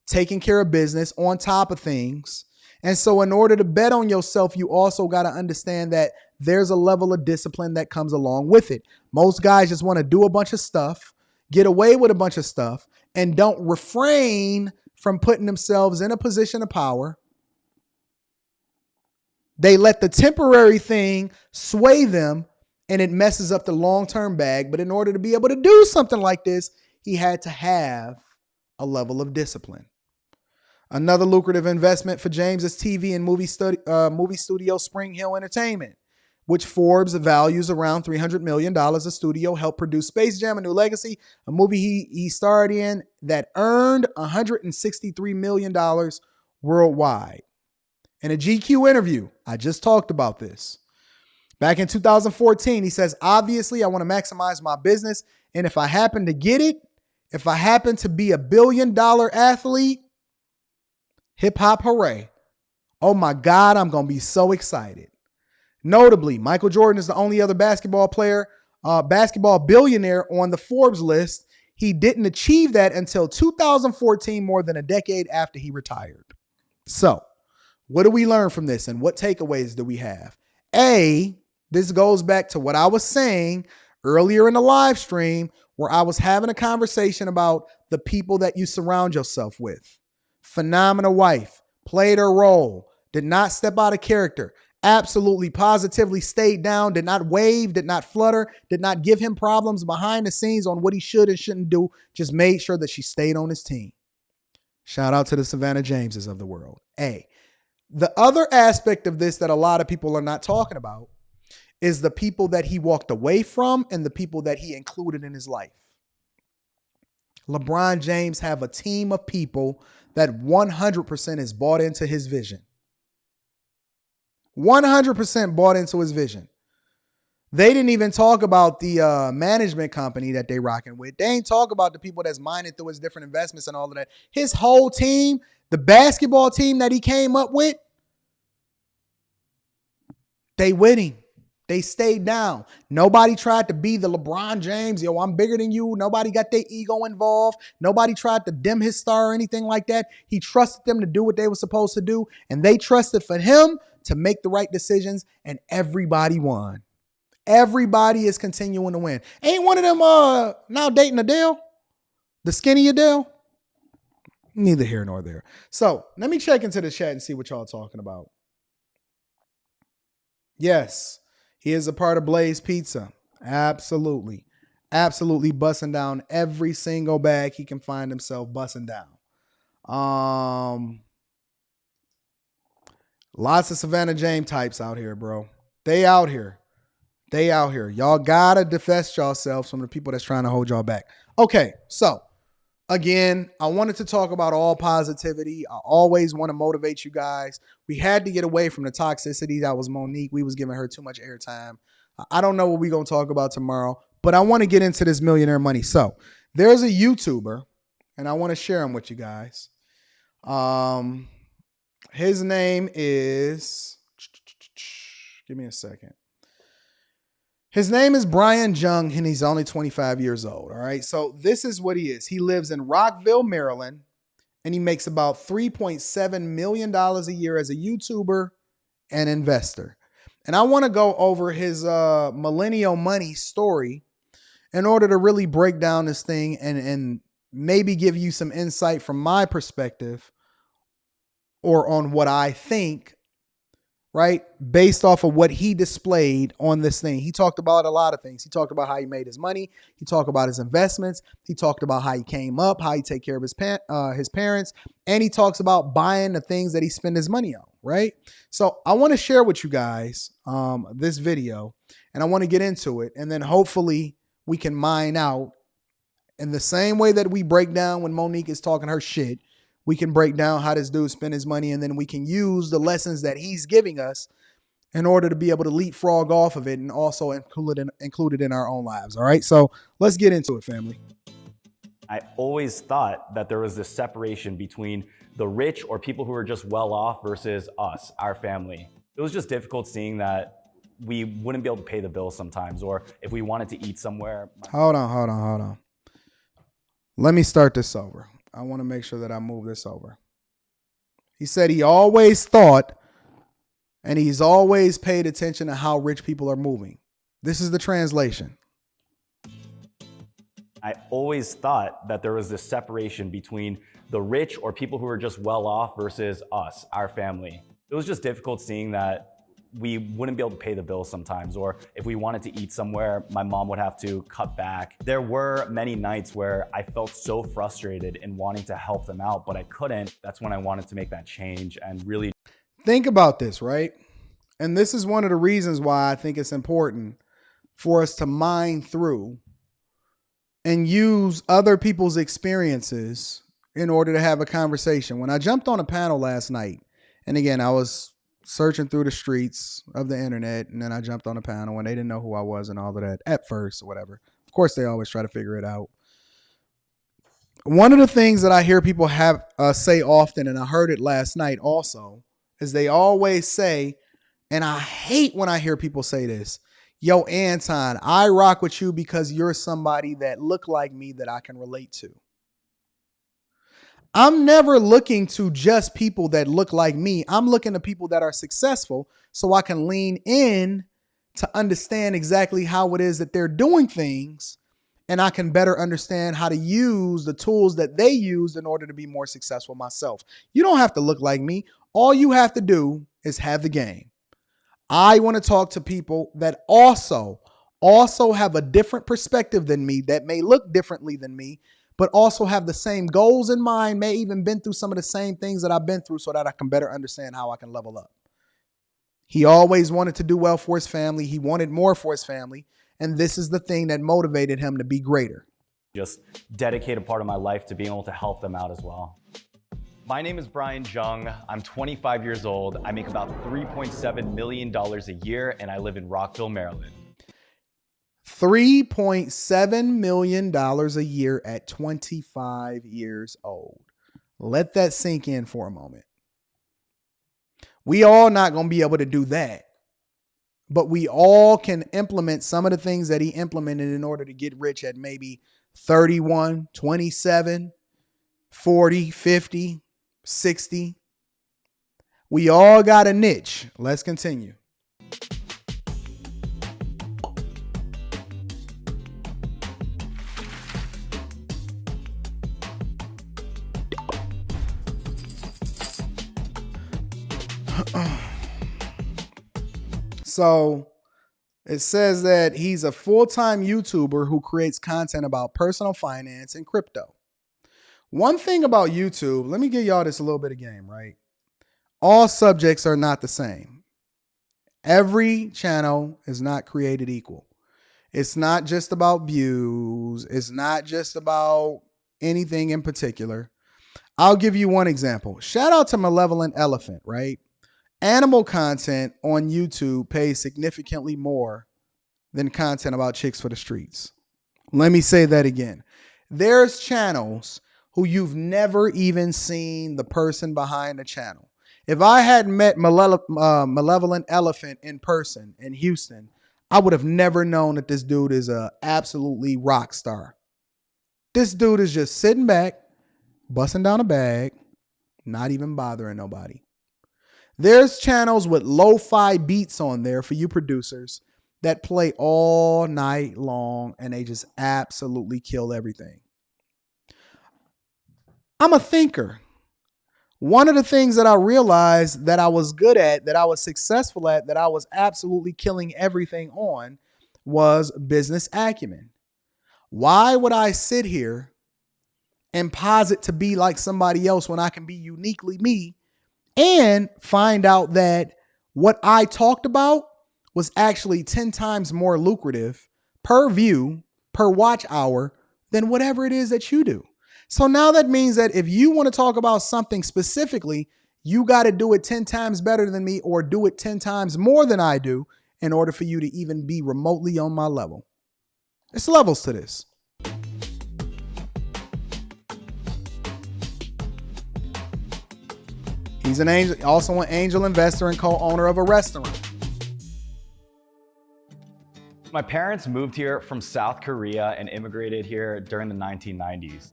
taking care of business on top of things. And so in order to bet on yourself, you also got to understand that there's a level of discipline that comes along with it. Most guys just want to do a bunch of stuff, get away with a bunch of stuff, and don't refrain from putting themselves in a position of power. They let the temporary thing sway them, and it messes up the long-term bag. But in order to be able to do something like this, he had to have a level of discipline. Another lucrative investment for James is TV and movie studio Spring Hill Entertainment, which Forbes values around $300 million. The studio helped produce Space Jam: A New Legacy, a movie he starred in that earned $163 million worldwide. In a GQ interview, I just talked about this. Back in 2014, he says, obviously, I want to maximize my business. And if I happen to get it, if I happen to be a $1 billion athlete, hip hop hooray. Oh my God, I'm going to be so excited. Notably, Michael Jordan is the only other basketball billionaire on the Forbes list. He didn't achieve that until 2014, more than a decade after he retired. So, what do we learn from this and what takeaways do we have? This goes back to what I was saying earlier in the live stream, where I was having a conversation about the people that you surround yourself with. Phenomenal wife, played her role, did not step out of character, absolutely positively stayed down, did not wave, did not flutter, did not give him problems behind the scenes on what he should and shouldn't do, just made sure that she stayed on his team. Shout out to the Savannah Jameses of the world. The other aspect of this that a lot of people are not talking about is the people that he walked away from and the people that he included in his life. LeBron James have a team of people that 100% is bought into his vision. 100% bought into his vision. They didn't even talk about the management company that they rocking with. They ain't talk about the people that's mining through his different investments and all of that. His whole team, the basketball team that he came up with, they winning. They stayed down. Nobody tried to be the LeBron James. Yo, I'm bigger than you. Nobody got their ego involved. Nobody tried to dim his star or anything like that. He trusted them to do what they were supposed to do. And they trusted for him to make the right decisions. And everybody won. Everybody is continuing to win. Ain't one of them now dating Adele? The skinny Adele? Neither here nor there. So let me check into the chat and see what y'all talking about. Yes. He is a part of Blaze Pizza. Absolutely. Absolutely busting down every single bag he can find himself busting down. Lots of Savannah James types out here, bro. They out here. They out here. Y'all gotta divest yourselves from the people that's trying to hold y'all back. Okay, so again, I wanted to talk about all positivity. I always want to motivate you guys. We had to get away from the toxicity that was Monique. We was giving her too much airtime. I don't know what we're going to talk about tomorrow, but I want to get into this millionaire money. So there's a YouTuber, and I want to share him with you guys. His name is, give me a second. His name is Brian Jung, and he's only 25 years old. All right. So this is what he is. He lives in Rockville, Maryland, and he makes about $3.7 million a year as a YouTuber and investor. And I want to go over his millennial money story in order to really break down this thing and maybe give you some insight from my perspective or on what I think, right? Based off of what he displayed on this thing. He talked about a lot of things. He talked about how he made his money. He talked about his investments. He talked about how he came up, how he take care of his parents. And he talks about buying the things that he spent his money on, right? So I want to share with you guys this video, and I want to get into it. And then hopefully we can mine out in the same way that we break down when Monique is talking her shit. We can break down how this dude spent his money, and then we can use the lessons that he's giving us in order to be able to leapfrog off of it and also include it in our own lives. All right. So let's get into it, family. I always thought that there was this separation between the rich or people who are just well off versus us, our family. It was just difficult seeing that we wouldn't be able to pay the bills sometimes, or if we wanted to eat somewhere. Hold on. Let me start this over. I want to make sure that I move this over. He said he always thought, and he's always paid attention to how rich people are moving. This is the translation. I always thought that there was this separation between the rich or people who are just well off versus us, our family. It was just difficult seeing that we wouldn't be able to pay the bills sometimes, or if we wanted to eat somewhere, my mom would have to cut back. There were many nights where I felt so frustrated in wanting to help them out, but I couldn't. That's when I wanted to make that change and really think about this, right? And this is one of the reasons why I think it's important for us to mine through and use other people's experiences in order to have a conversation. When I jumped on a panel last night, and again, I was searching through the streets of the internet, and then I jumped on a panel and they didn't know who I was and all of that at first or whatever. Of course, they always try to figure it out. One of the things that I hear people have say often, and I heard it last night also, is they always say, and I hate when I hear people say this, yo, Anton, I rock with you because you're somebody that look like me that I can relate to. I'm never looking to just people that look like me. I'm looking to people that are successful so I can lean in to understand exactly how it is that they're doing things, and I can better understand how to use the tools that they use in order to be more successful myself. You don't have to look like me. All you have to do is have the game. I want to talk to people that also have a different perspective than me, that may look differently than me, but also have the same goals in mind, may even been through some of the same things that I've been through so that I can better understand how I can level up. He always wanted to do well for his family. He wanted more for his family. And this is the thing that motivated him to be greater. Just dedicate a part of my life to being able to help them out as well. My name is Brian Jung. I'm 25 years old. I make about $3.7 million a year, and I live in Rockville, Maryland. $3.7 million a year at 25 years old. Let that sink in for a moment. We all not going to be able to do that, but we all can implement some of the things that he implemented in order to get rich at maybe 31, 27, 40, 50, 60. We all got a niche. Let's continue. So it says that he's a full-time YouTuber who creates content about personal finance and crypto. One thing about YouTube, let me give y'all this a little bit of game, right? All subjects are not the same. Every channel is not created equal. It's not just about views. It's not just about anything in particular. I'll give you one example. Shout out to Malevolent Elephant, right? Animal content on YouTube pays significantly more than content about chicks for the streets. Let me say that again. There's channels who you've never even seen the person behind the channel. If I had met Malevolent Elephant in person in Houston, I would have never known that this dude is a absolutely rock star. This dude is just sitting back, busting down a bag, not even bothering nobody. There's channels with lo-fi beats on there for you producers that play all night long and they just absolutely kill everything. I'm a thinker. One of the things that I realized that I was good at, that I was successful at, that I was absolutely killing everything on was business acumen. Why would I sit here and posit to be like somebody else when I can be uniquely me and find out that what I talked about was actually 10 times more lucrative per view, per watch hour than whatever it is that you do? So now that means that if you want to talk about something specifically, You got to do it 10 times better than me or do it 10 times more than I do in order for you to even be remotely on my level. It's levels to this. He's an angel, also an angel investor and co-owner of a restaurant. My parents moved here from South Korea and immigrated here during the 1990s.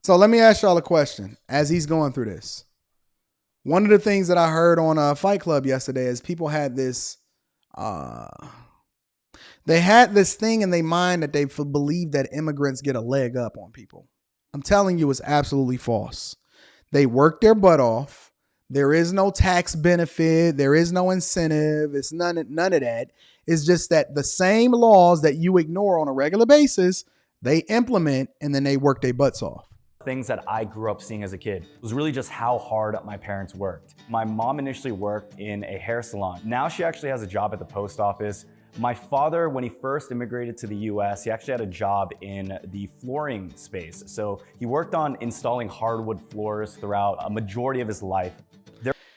So let me ask y'all a question as he's going through this. One of the things that I heard on Fight Club yesterday is people had this, they had this thing in their mind that they believe that immigrants get a leg up on people. I'm telling you, it's absolutely false. They work their butt off. There is no tax benefit. There is no incentive. It's none of that. It's just that the same laws that you ignore on a regular basis, they implement and then they work their butts off. Things that I grew up seeing as a kid was really just how hard my parents worked. My mom initially worked in a hair salon. Now she actually has a job at the post office. My father, when he first immigrated to the US, he actually had a job in the flooring space. So he worked on installing hardwood floors throughout a majority of his life.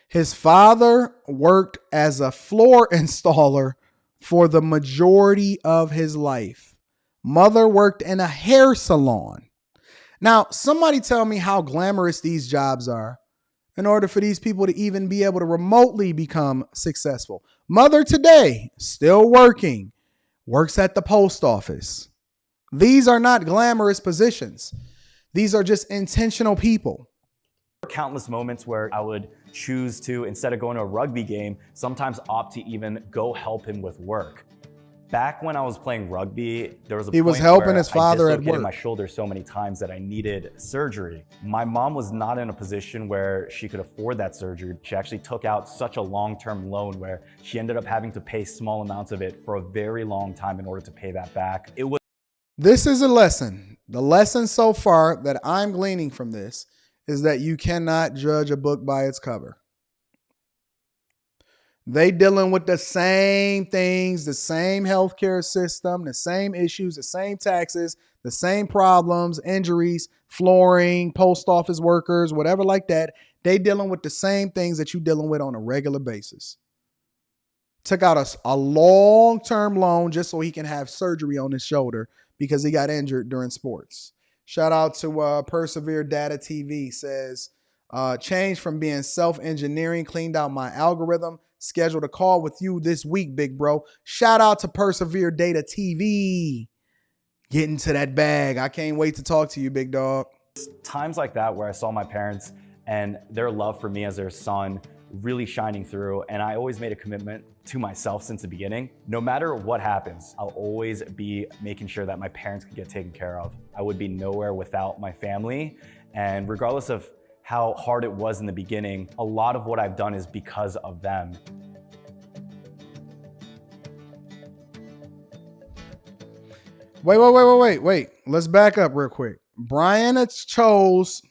His father worked as a floor installer for the majority of his life. Mother worked in a hair salon. Now, somebody tell me how glamorous these jobs are in order for these people to even be able to remotely become successful. Mother today, still working, works at the post office. These are not glamorous positions. These are just intentional people. Countless moments where I would choose to, instead of going to a rugby game, sometimes opt to even go help him with work. Back when I was playing rugby, there was a he point was helping where his father I at dislocated work. my shoulder so many times that I needed surgery. My mom was not in a position where she could afford that surgery. She actually took out such a long-term loan where she ended up having to pay small amounts of it for a very long time in order to pay that back. This is a lesson. The lesson so far that I'm gleaning from this is that you cannot judge a book by its cover. They dealing with the same things, the same healthcare system, the same issues, the same taxes, the same problems, injuries, flooring, post office workers, whatever like that. They dealing with the same things that you dealing with on a regular basis. Took out a long-term loan just so he can have surgery on his shoulder because he got injured during sports. Shout out to Persevere Data TV says, changed from being self-engineering, cleaned out my algorithm, scheduled a call with you this week, big bro. Shout out to Persevere Data TV. Getting to that bag. I can't wait to talk to you, big dog. Times like that where I saw my parents and their love for me as their son really shining through. And I always made a commitment to myself since the beginning. No matter what happens, I'll always be making sure that my parents could get taken care of. I would be nowhere without my family. And regardless of how hard it was in the beginning, a lot of what I've done is because of them. Wait. Let's back up real quick. Brian chose.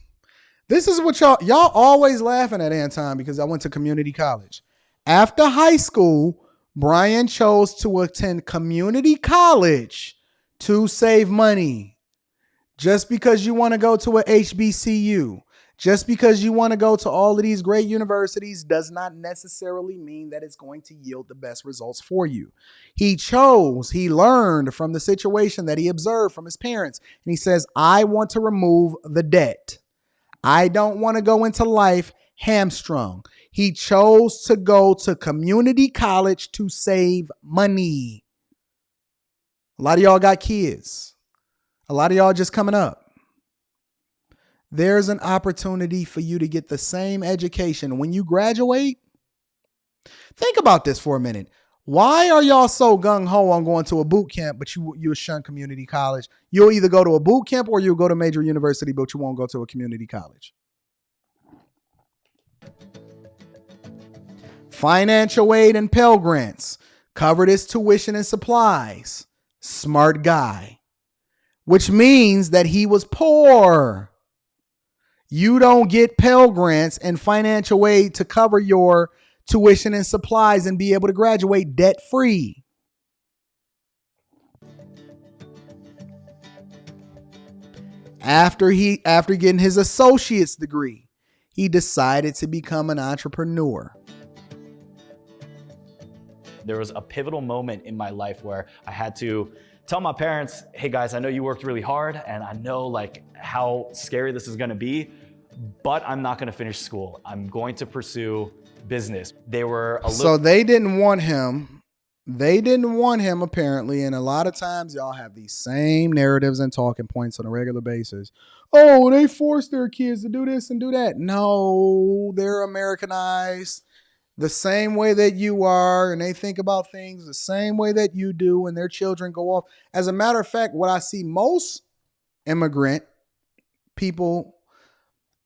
This is what y'all always laughing at Anton because I went to community college. After high school, Brian chose to attend community college to save money. Just because you want to go to a HBCU, just because you want to go to all of these great universities does not necessarily mean that it's going to yield the best results for you. He learned from the situation that he observed from his parents. And he says, I want to remove the debt. I don't want to go into life hamstrung. He chose to go to community college to save money. A lot of y'all got kids. A lot of y'all just coming up. There's an opportunity for you to get the same education when you graduate. Think about this for a minute. Why are y'all so gung-ho on going to a boot camp, but you shun community college? You'll either go to a boot camp or you'll go to major university, but you won't go to a community college. Financial aid and Pell Grants covered his tuition and supplies. Smart guy. Which means that he was poor. You don't get Pell Grants and financial aid to cover your tuition and supplies and be able to graduate debt-free. After getting his associate's degree, he decided to become an entrepreneur. There was a pivotal moment in my life where I had to tell my parents, hey guys, I know you worked really hard and I know like how scary this is gonna be, but I'm not gonna finish school. I'm going to pursue business. They were a little— So they didn't want him. They didn't want him apparently. And a lot of times y'all have these same narratives and talking points on a regular basis. Oh, they forced their kids to do this and do that. No, they're Americanized the same way that you are, and they think about things the same way that you do, and their children go off. As a matter of fact, what I see most immigrant people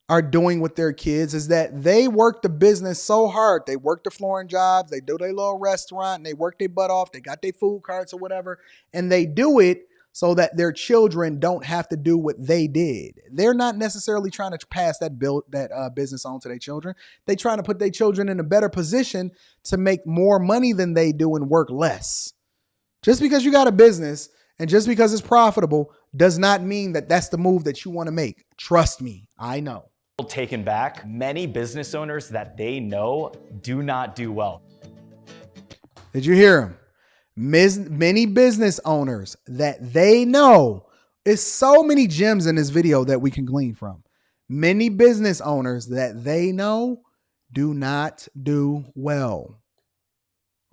are doing with their kids is that they work the business so hard. They work the flooring jobs, they do their little restaurant, and they work their butt off, they got their food carts or whatever, and they do it so that their children don't have to do what they did. They're not necessarily trying to pass that business on to their children. They're trying to put their children in a better position to make more money than they do and work less. Just because you got a business and just because it's profitable does not mean that that's the move that you want to make. Trust me, I know. Taken back. Many business owners that they know do not do well. Did you hear him? Many business owners that they know. There's so many gems in this video that we can glean from. Many business owners that they know do not do well.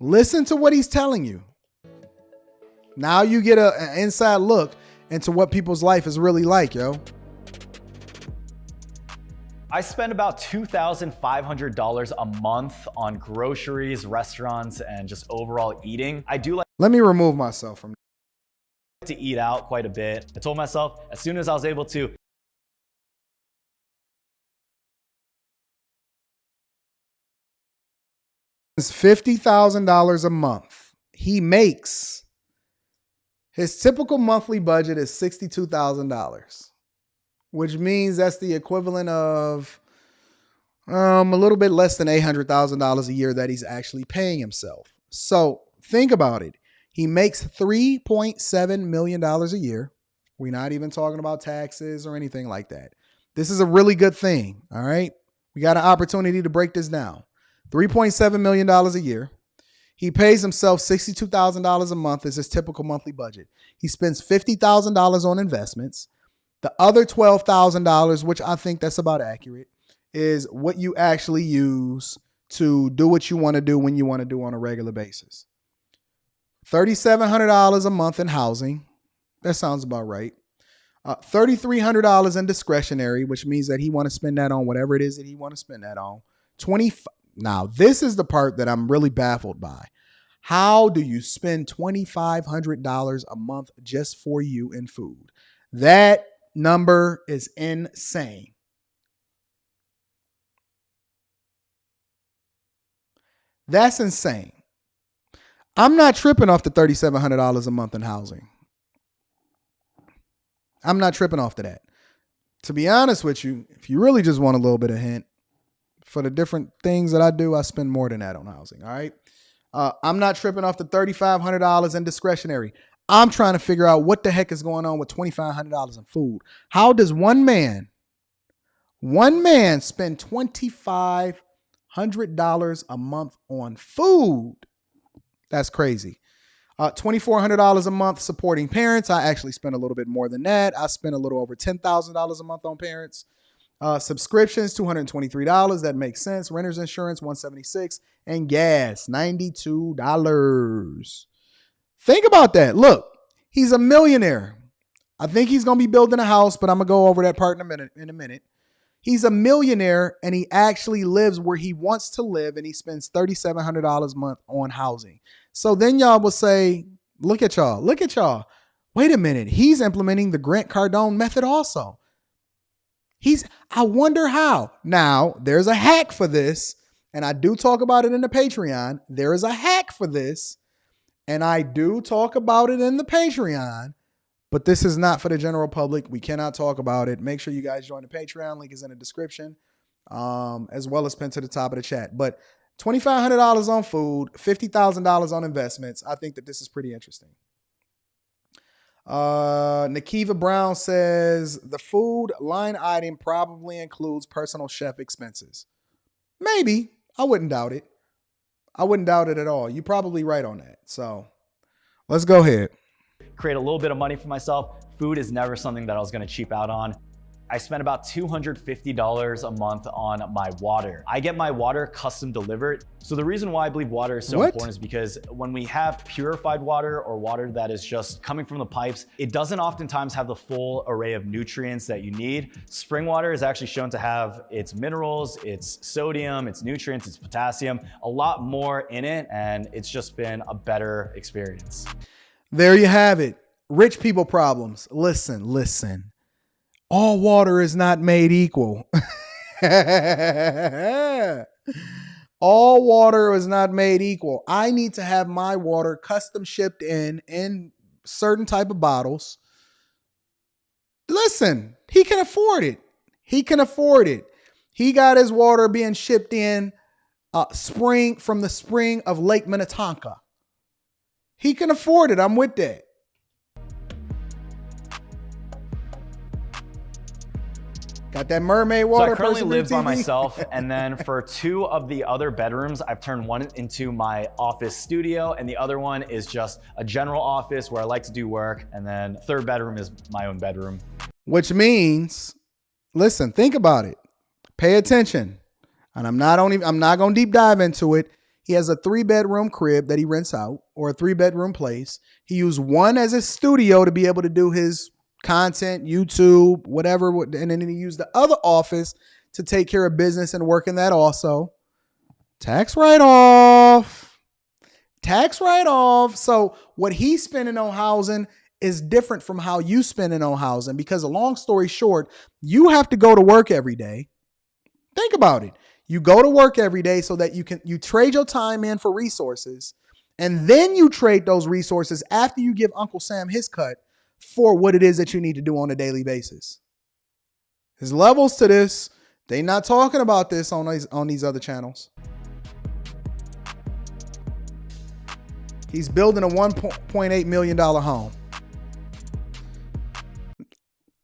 Listen to what he's telling you. Now you get an inside look into what people's life is really like, yo. I spend about $2,500 a month on groceries, restaurants, and just overall eating. I do like— Let me remove myself from to eat out quite a bit. I told myself as soon as I was able to— It's $50,000 a month. He makes, his typical monthly budget is $62,000. Which means that's the equivalent of a little bit less than $800,000 a year that he's actually paying himself. So think about it. He makes $3.7 million a year. We're not even talking about taxes or anything like that. This is a really good thing. All right. We got an opportunity to break this down. $3.7 million a year. He pays himself $62,000 a month as his typical monthly budget. He spends $50,000 on investments. The other $12,000, which I think that's about accurate, is what you actually use to do what you want to do when you want to do on a regular basis. $3,700 a month in housing. That sounds about right. $3,300 in discretionary, which means that he want to spend that on whatever it is that he want to spend that on. Now, this is the part that I'm really baffled by. How do you spend $2,500 a month just for you in food? That number is insane. That's insane. I'm not tripping off the $3,700 a month in housing. I'm not tripping off to that. To be honest with you, if you really just want a little bit of hint, for the different things that I do, I spend more than that on housing. All right. I'm not tripping off the $3,500 in discretionary. I'm trying to figure out what the heck is going on with $2,500 in food. How does one man spend $2,500 a month on food? That's crazy. $2,400 a month supporting parents. I actually spend a little bit more than that. I spend a little over $10,000 a month on parents. Subscriptions, $223. That makes sense. Renter's insurance, $176. And gas, $92. Think about that. Look, he's a millionaire. I think he's going to be building a house, but I'm going to go over that part in a minute. He's a millionaire, and he actually lives where he wants to live, and he spends $3,700 a month on housing. So then y'all will say, look at y'all. Wait a minute. He's implementing the Grant Cardone method also. I wonder how. Now, there's a hack for this, and I do talk about it in the Patreon. There is a hack for this. And I do talk about it in the Patreon, but this is not for the general public. We cannot talk about it. Make sure you guys join the Patreon. Link is in the description, as well as pinned to the top of the chat. But $2,500 on food, $50,000 on investments. I think that this is pretty interesting. Nakiva Brown says the food line item probably includes personal chef expenses. Maybe. I wouldn't doubt it. I wouldn't doubt it at all. You're probably right on that. So let's go ahead. Create a little bit of money for myself. Food is never something that I was gonna cheap out on. I spent about $250 a month on my water. I get my water custom delivered. So the reason why I believe water is so important is because when we have purified water or water that is just coming from the pipes, it doesn't oftentimes have the full array of nutrients that you need. Spring water is actually shown to have its minerals, its sodium, its nutrients, its potassium, a lot more in it, and it's just been a better experience. There you have it. Rich people problems. Listen. All water is not made equal. All water is not made equal. I need to have my water custom shipped in certain type of bottles. Listen, he can afford it. He can afford it. He got his water being shipped in from the spring of Lake Minnetonka. He can afford it. I'm with that. Got that mermaid water. So I currently live by myself, and then for 2 of the other bedrooms, I've turned one into my office studio, and the other one is just a general office where I like to do work, and then 3rd bedroom is my own bedroom. Which means, listen, think about it. Pay attention. And I'm not going to deep dive into it. He has a 3-bedroom crib that he rents out, or a 3-bedroom place. He used one as a studio to be able to do his content, YouTube, whatever. And then he used the other office to take care of business and work in that also. Tax write-off. So what he's spending on housing is different from how you spending on housing, because a long story short, you have to go to work every day. Think about it. You go to work every day so that you trade your time in for resources, and then you trade those resources after you give Uncle Sam his cut for what it is that you need to do on a daily basis. There's levels to this. They're not talking about this on these other channels. He's building a $1.8 million home.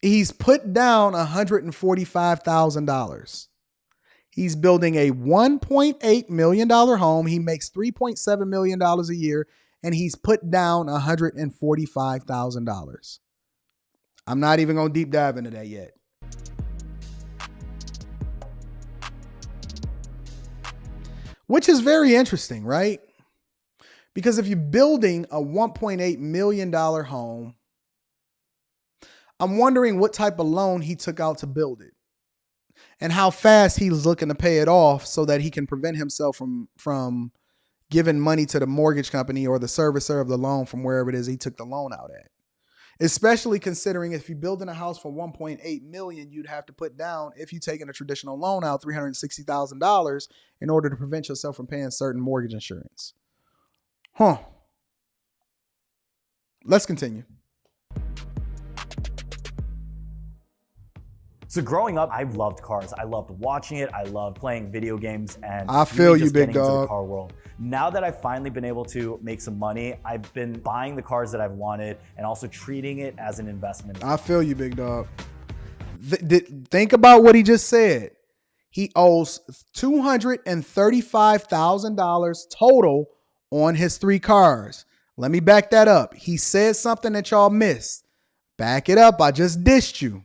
He's put down $145,000. He's building a $1.8 million home. He makes $3.7 million a year, and he's put down $145,000. I'm not even going to deep dive into that yet. Which is very interesting, right? Because if you're building a $1.8 million home, I'm wondering what type of loan he took out to build it and how fast he's looking to pay it off so that he can prevent himself from giving money to the mortgage company or the servicer of the loan from wherever it is he took the loan out at. Especially considering if you're building a house for $1.8 million, you'd have to put down, if you're taking a traditional loan out, $360,000 in order to prevent yourself from paying certain mortgage insurance. Let's continue. So growing up, I loved cars. I loved watching it. I loved playing video games, and I feel really you, just big getting into dog. the car world. Now that I've finally been able to make some money, I've been buying the cars that I've wanted and also treating it as an investment. I feel you, big dog. Think about what he just said. He owes $235,000 total on his 3 cars. Let me back that up. He said something that y'all missed. Back it up. I just dissed you.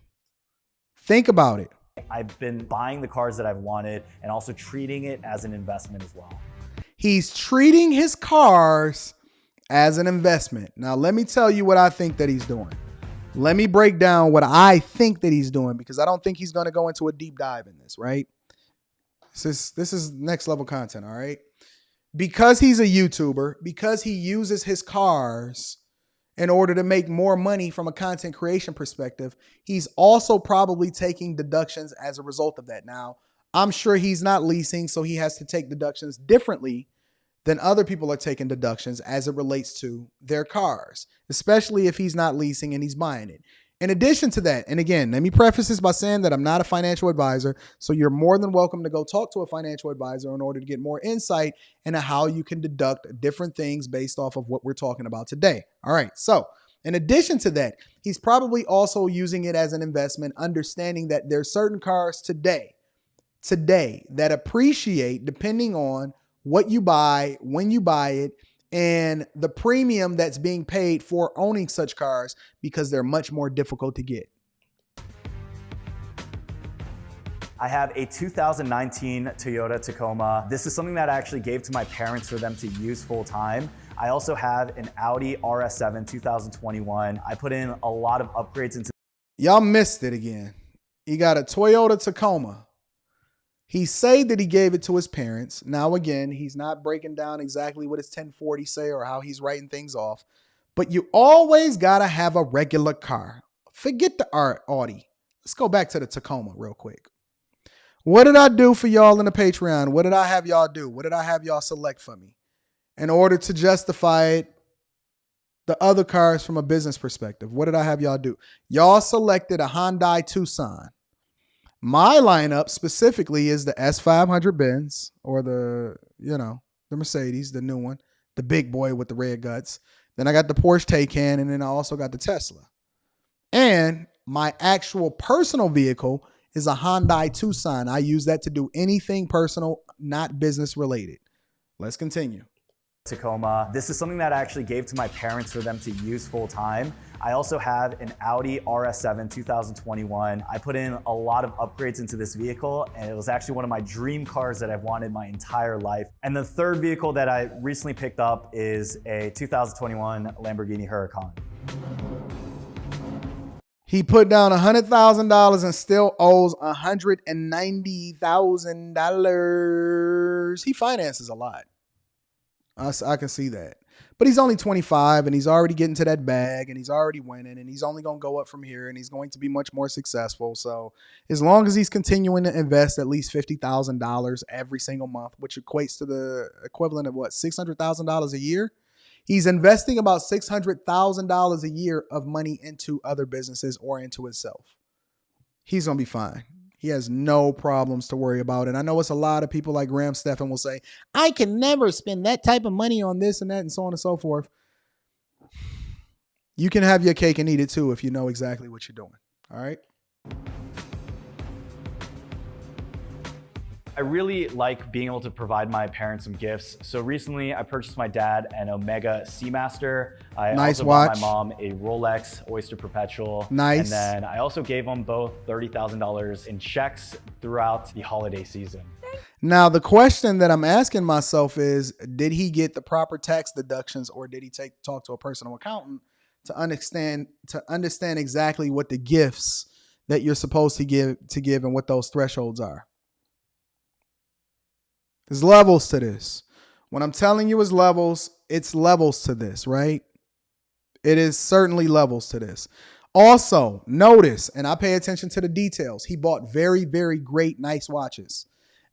Think about it. I've been buying the cars that I've wanted and also treating it as an investment as well. He's treating his cars as an investment. Now, let me tell you what I think that he's doing. Let me break down what I think that he's doing, because I don't think he's going to go into a deep dive in this, right? This is next level content, all right? Because he's a YouTuber, because he uses his cars in order to make more money from a content creation perspective, he's also probably taking deductions as a result of that. Now, I'm sure he's not leasing, so he has to take deductions differently than other people are taking deductions as it relates to their cars, especially if he's not leasing and he's buying it. In addition to that, and again, let me preface this by saying that I'm not a financial advisor, so you're more than welcome to go talk to a financial advisor in order to get more insight into how you can deduct different things based off of what we're talking about today. All right, so In addition to that, he's probably also using it as an investment, understanding that there's certain cars today that appreciate depending on what you buy, when you buy it, and the premium that's being paid for owning such cars because they're much more difficult to get. I have a 2019 Toyota Tacoma. This is something that I actually gave to my parents for them to use full time. I also have an Audi RS7 2021. I put in a lot of upgrades into. Y'all missed it again. He got a Toyota Tacoma. He said that he gave it to his parents. Now, again, he's not breaking down exactly what his 1040 say or how he's writing things off. But you always got to have a regular car. Forget the Audi. Let's go back to the Tacoma real quick. What did I do for y'all in the Patreon? What did I have y'all do? What did I have y'all select for me in order to justify it, the other cars from a business perspective? What did I have y'all do? Y'all selected a Hyundai Tucson. My lineup specifically is the S500 Benz, or the Mercedes, the new one, the big boy with the red guts. Then I got the Porsche Taycan, and then I also got the Tesla. And my actual personal vehicle is a Hyundai Tucson. I use that to do anything personal, not business related. Let's continue. Tacoma. This is something that I actually gave to my parents for them to use full time. I also have an Audi RS7 2021. I put in a lot of upgrades into this vehicle, and it was actually one of my dream cars that I've wanted my entire life. And the third vehicle that I recently picked up is a 2021 Lamborghini Huracan. He put down $100,000 and still owes $190,000. He finances a lot. I can see that. But he's only 25 and he's already getting to that bag and he's already winning and he's only going to go up from here and he's going to be much more successful. So as long as he's continuing to invest at least $50,000 every single month, which equates to the equivalent of what, $600,000 a year? He's investing about $600,000 a year of money into other businesses or into himself. He's going to be fine. He has no problems to worry about. And I know it's a lot of people like Graham Stephan will say, I can never spend that type of money on this and that and so on and so forth. You can have your cake and eat it too if you know exactly what you're doing. All right. I really like being able to provide my parents some gifts. So recently I purchased my dad an Omega Seamaster. I also bought my mom a Rolex Oyster Perpetual. Nice. And then I also gave them both $30,000 in checks throughout the holiday season. Now, the question that I'm asking myself is, did he get the proper tax deductions or did he talk to a personal accountant to understand exactly what the gifts that you're supposed to give and what those thresholds are? There's levels to this. When I'm telling you it's levels to this, right? It is certainly levels to this. Also, notice, and I pay attention to the details, he bought very, very great, nice watches.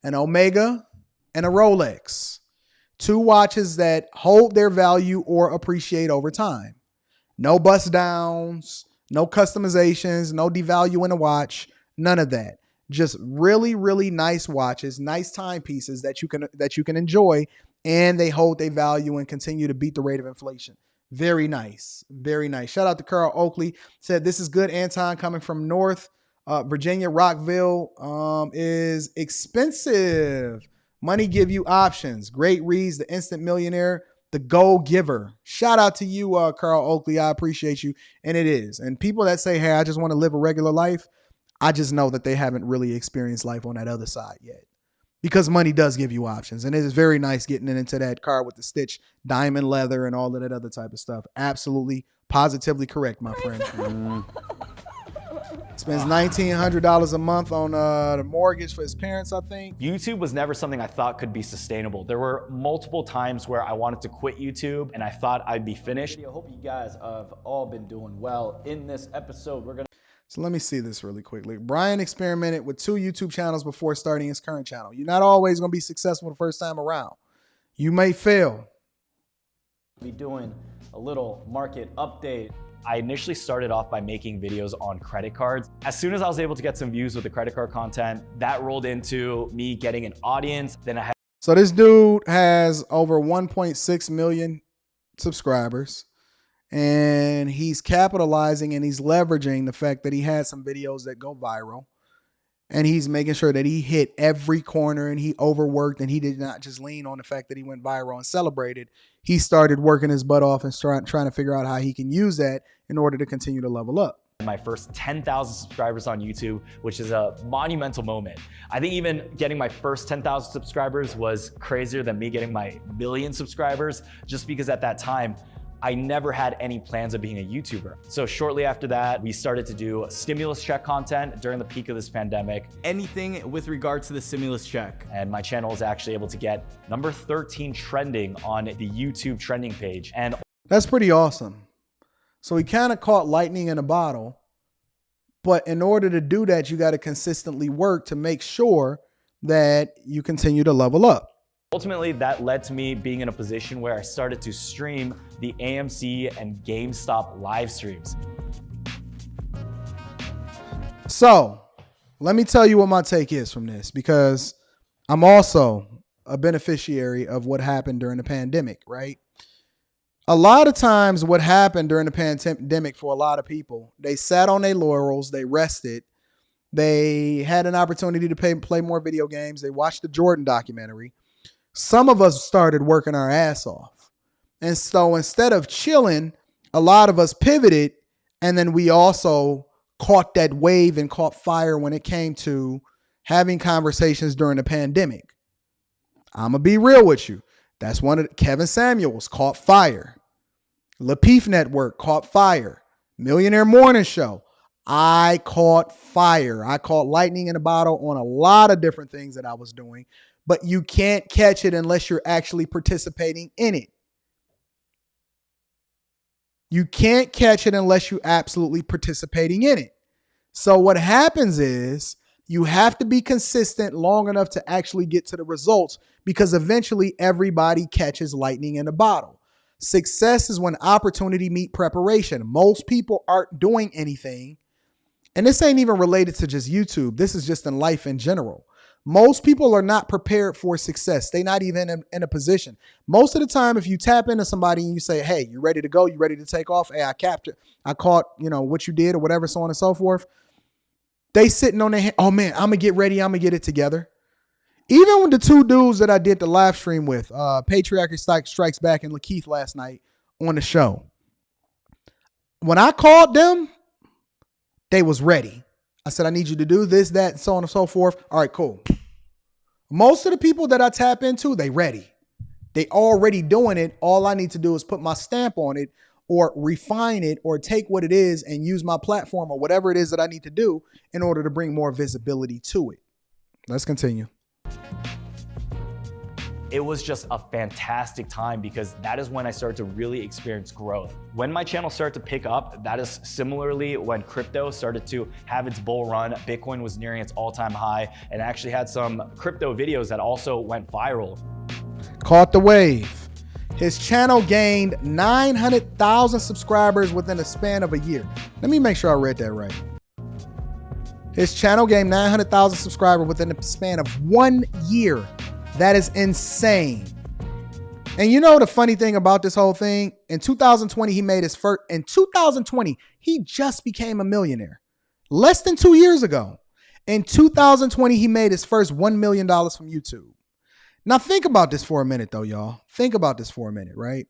An Omega and a Rolex. Two watches that hold their value or appreciate over time. No bust downs, no customizations, no devaluing a watch, none of that. Just really, really nice watches, nice timepieces that you can enjoy, and they hold their value and continue to beat the rate of inflation. Very nice. Very nice. Shout out to Carl Oakley. Said, this is good, Anton, coming from North Virginia. Rockville is expensive. Money give you options. Great reads, The Instant Millionaire, The Go Giver. Shout out to you, Carl Oakley. I appreciate you. And it is. And people that say, hey, I just want to live a regular life, I just know that they haven't really experienced life on that other side yet, because money does give you options. And it is very nice getting into that car with the stitch diamond leather and all of that other type of stuff. Absolutely, positively correct, my friend. Spends $1,900 a month on the mortgage for his parents, I think. YouTube was never something I thought could be sustainable. There were multiple times where I wanted to quit YouTube and I thought I'd be finished. I hope you guys have all been doing well. In this episode, we're going to So let me see this really quickly. Brian experimented with 2 YouTube channels before starting his current channel. You're not always going to be successful the first time around. You may fail. be doing a little market update. I initially started off by making videos on credit cards. As soon as I was able to get some views with the credit card content, that rolled into me getting an audience. Then I had. So this dude has over 1.6 million subscribers. And he's capitalizing and he's leveraging the fact that he had some videos that go viral. And he's making sure that he hit every corner and he overworked, and he did not just lean on the fact that he went viral and celebrated. He started working his butt off and trying to figure out how he can use that in order to continue to level up. My first 10,000 subscribers on YouTube, which is a monumental moment. I think even getting my first 10,000 subscribers was crazier than me getting my million subscribers, just because at that time, I never had any plans of being a YouTuber. So shortly after that, we started to do stimulus check content during the peak of this pandemic. Anything with regard to the stimulus check. And my channel was actually able to get number 13 trending on the YouTube trending page. And that's pretty awesome. So he kind of caught lightning in a bottle, but in order to do that, you got to consistently work to make sure that you continue to level up. Ultimately, that led to me being in a position where I started to stream the AMC and GameStop live streams. So let me tell you what my take is from this, because I'm also a beneficiary of what happened during the pandemic, right? A lot of times what happened during the pandemic for a lot of people, they sat on their laurels, they rested, they had an opportunity to play more video games, they watched the Jordan documentary. Some of us started working our ass off. And so instead of chilling, a lot of us pivoted, and then we also caught that wave and caught fire when it came to having conversations during the pandemic. I'm going to be real with you. That's one of Kevin Samuels caught fire. Lapeef Network caught fire. Millionaire Morning Show. I caught fire. I caught lightning in a bottle on a lot of different things that I was doing. But you can't catch it unless you're actually participating in it. You can't catch it unless you're absolutely participating in it. So what happens is you have to be consistent long enough to actually get to the results, because eventually everybody catches lightning in a bottle. Success is when opportunity meet preparation. Most people aren't doing anything. And this ain't even related to just YouTube. This is just in life in general. Most people are not prepared for success. They're not even in a position. Most of the time, if you tap into somebody and you say, hey, you ready to go? You ready to take off? Hey, I caught, what you did or whatever, so on and so forth. They sitting on their hand. Oh man, I'm going to get ready. I'm going to get it together. Even with the two dudes that I did the live stream with, Patriarchy Strikes Back and Lakeith last night on the show. When I called them, they was ready. I said, I need you to do this, that, and so on and so forth. All right, cool. Most of the people that I tap into, they ready. They already doing it. All I need to do is put my stamp on it or refine it or take what it is and use my platform or whatever it is that I need to do in order to bring more visibility to it. Let's continue. It was just a fantastic time, because that is when I started to really experience growth. When my channel started to pick up, that is similarly when crypto started to have its bull run. Bitcoin was nearing its all-time high, and I actually had some crypto videos that also went viral. Caught the wave. His channel gained 900,000 subscribers within a span of a year. Let me make sure I read that right. His channel gained 900,000 subscribers within the span of 1 year. That is insane. And you know the funny thing about this whole thing? In 2020, he made his first. In 2020, he just became a millionaire. Less than 2 years ago. In 2020, he made his first $1 million from YouTube. Now think about this for a minute though, y'all. Think about this for a minute, right?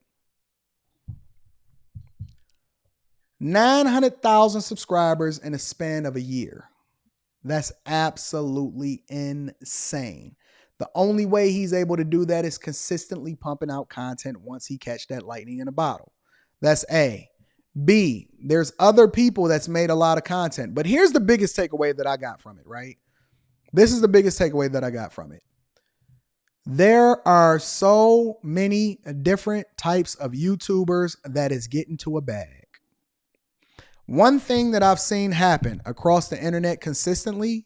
900,000 subscribers in a span of a year. That's absolutely insane. The only way he's able to do that is consistently pumping out content once he catch that lightning in a bottle. That's A. B, there's other people that's made a lot of content. But here's the biggest takeaway that I got from it, right? This is the biggest takeaway that I got from it. There are so many different types of YouTubers that is getting to a bag. One thing that I've seen happen across the internet consistently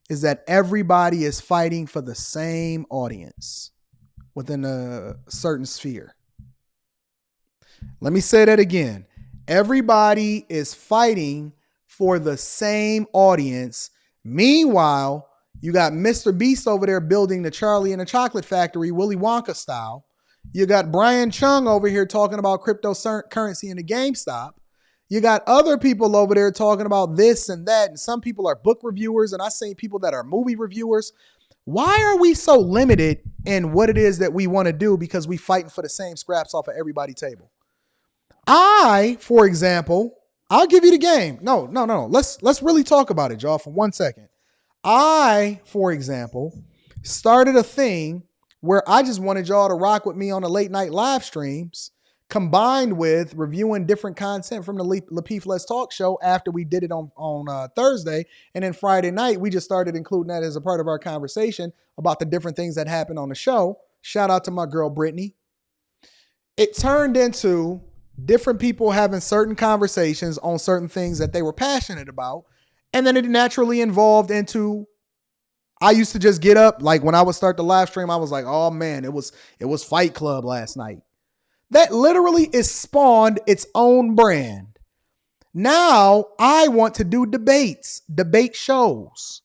is that everybody is fighting for the same audience within a certain sphere. Let me say that again. Everybody is fighting for the same audience. Meanwhile, you got Mr. Beast over there building the Charlie and the Chocolate Factory, Willy Wonka style. You got Brian Jung over here talking about cryptocurrency and the GameStop. You got other people over there talking about this and that. And some people are book reviewers, and I've seen people that are movie reviewers. Why are we so limited in what it is that we want to do because we fighting for the same scraps off of everybody's table? For example, I'll give you the game. No. Let's really talk about it, y'all, for 1 second. For example, started a thing where I just wanted y'all to rock with me on the late night live streams, combined with reviewing different content from the Lapeef Let's Talk show after we did it on Thursday. And then Friday night, we just started including that as a part of our conversation about the different things that happened on the show. Shout out to my girl, Brittany. It turned into different people having certain conversations on certain things that they were passionate about. And then it naturally evolved into, I used to just get up, like when I would start the live stream, I was like, oh man, it was Fight Club last night. That literally is spawned its own brand. Now I want to do debate shows.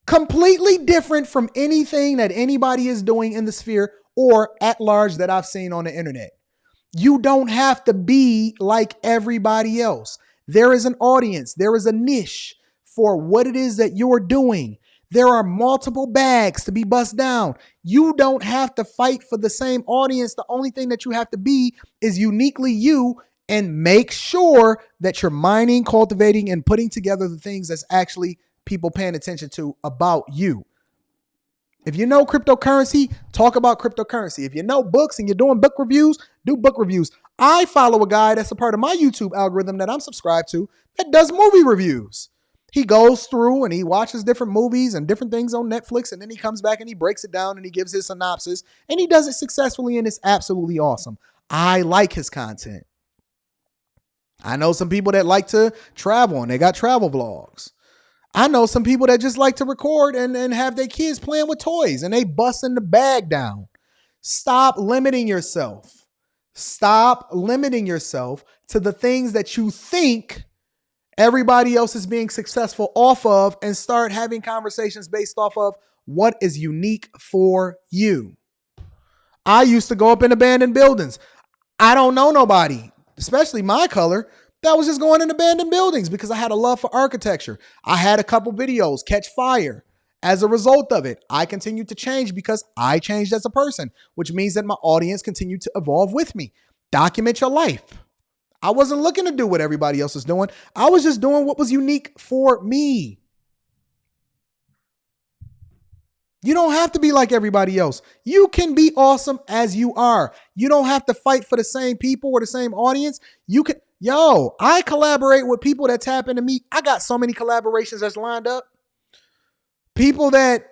Completely different from anything that anybody is doing in the sphere or at large that I've seen on the internet. You don't have to be like everybody else. There is an audience. There is a niche for what it is that you're doing. There are multiple bags to be bust down. You don't have to fight for the same audience. The only thing that you have to be is uniquely you, and make sure that you're mining, cultivating, and putting together the things that's actually people paying attention to about you. If you know cryptocurrency, talk about cryptocurrency. If you know books and you're doing book reviews, do book reviews. I follow a guy that's a part of my YouTube algorithm that I'm subscribed to that does movie reviews. He goes through and he watches different movies and different things on Netflix, and then he comes back and he breaks it down and he gives his synopsis, and he does it successfully, and it's absolutely awesome. I like his content. I know some people that like to travel and they got travel vlogs. I know some people that just like to record and have their kids playing with toys and they busting the bag down. Stop limiting yourself. Stop limiting yourself to the things that you think everybody else is being successful off of, and start having conversations based off of what is unique for you. I used to go up in abandoned buildings. I don't know nobody, especially my color, that was just going in abandoned buildings because I had a love for architecture. I had a couple videos catch fire. As a result of it, I continued to change because I changed as a person, which means that my audience continued to evolve with me. Document your life. I wasn't looking to do what everybody else was doing. I was just doing what was unique for me. You don't have to be like everybody else. You can be awesome as you are. You don't have to fight for the same people or the same audience. I collaborate with people that tap into me. I got so many collaborations that's lined up. People that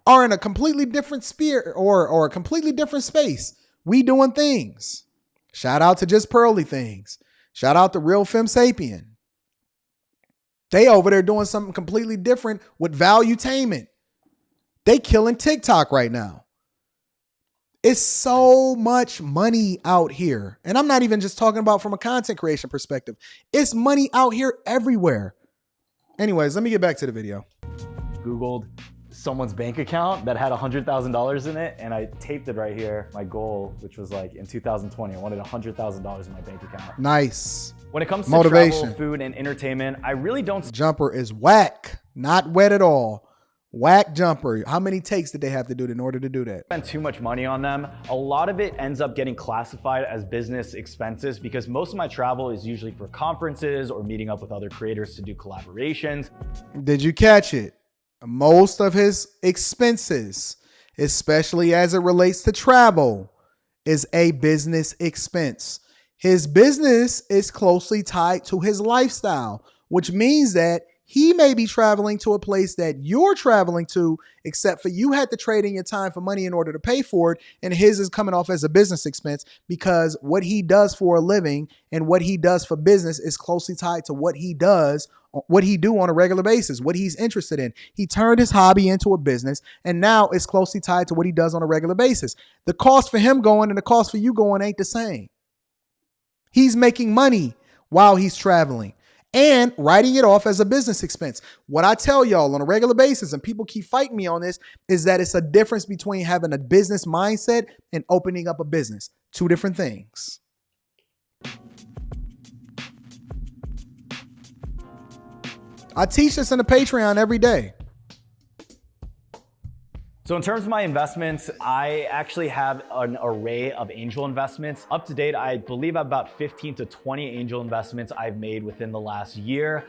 are in a completely different sphere or a completely different space. We doing things. Shout out to Just Pearly Things. Shout out to Real Femme Sapien. They over there doing something completely different with valuetainment. They killing TikTok right now. It's so much money out here. And I'm not even just talking about from a content creation perspective. It's money out here everywhere. Anyways, let me get back to the video. Googled someone's bank account that had $100,000 in it, and I taped it right here. My goal, which was like in 2020, I wanted $100,000 in my bank account. Nice. When it comes to motivation, travel, food, and entertainment, I really don't. Jumper is whack, not wet at all. Whack jumper. How many takes did they have to do in order to do that? Spend too much money on them. A lot of it ends up getting classified as business expenses because most of my travel is usually for conferences or meeting up with other creators to do collaborations. Did you catch it? Most of his expenses, especially as it relates to travel, is a business expense. His business is closely tied to his lifestyle, which means that he may be traveling to a place that you're traveling to, except for you had to trade in your time for money in order to pay for it. And his is coming off as a business expense because what he does for a living and what he does for business is closely tied to what he do on a regular basis, what he's interested in. He turned his hobby into a business, and now it's closely tied to what he does on a regular basis. The cost for him going and the cost for you going ain't the same. He's making money while he's traveling. and writing it off as a business expense. What I tell y'all on a regular basis, and people keep fighting me on this, is that it's a difference between having a business mindset and opening up a business. Two different things. I teach this in the Patreon every day. So in terms of my investments, I actually have an array of angel investments. Up to date, I believe about 15 to 20 angel investments I've made within the last year.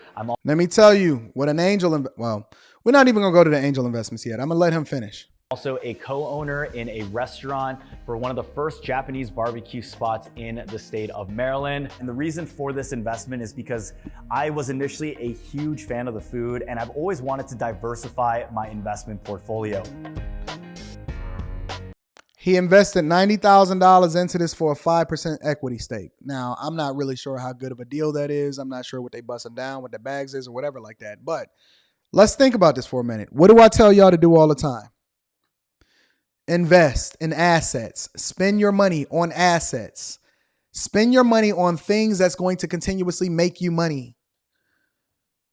Let me tell you what an angel, well, we're not even gonna go to the angel investments yet. I'm gonna let him finish. Also a co-owner in a restaurant for one of the first Japanese barbecue spots in the state of Maryland. And the reason for this investment is because I was initially a huge fan of the food and I've always wanted to diversify my investment portfolio. He invested $90,000 into this for a 5% equity stake. Now, I'm not really sure how good of a deal that is. I'm not sure what they busting down, what the bags is or whatever like that. But let's think about this for a minute. What do I tell y'all to do all the time? Invest in assets. Spend your money on assets. Spend your money on things that's going to continuously make you money.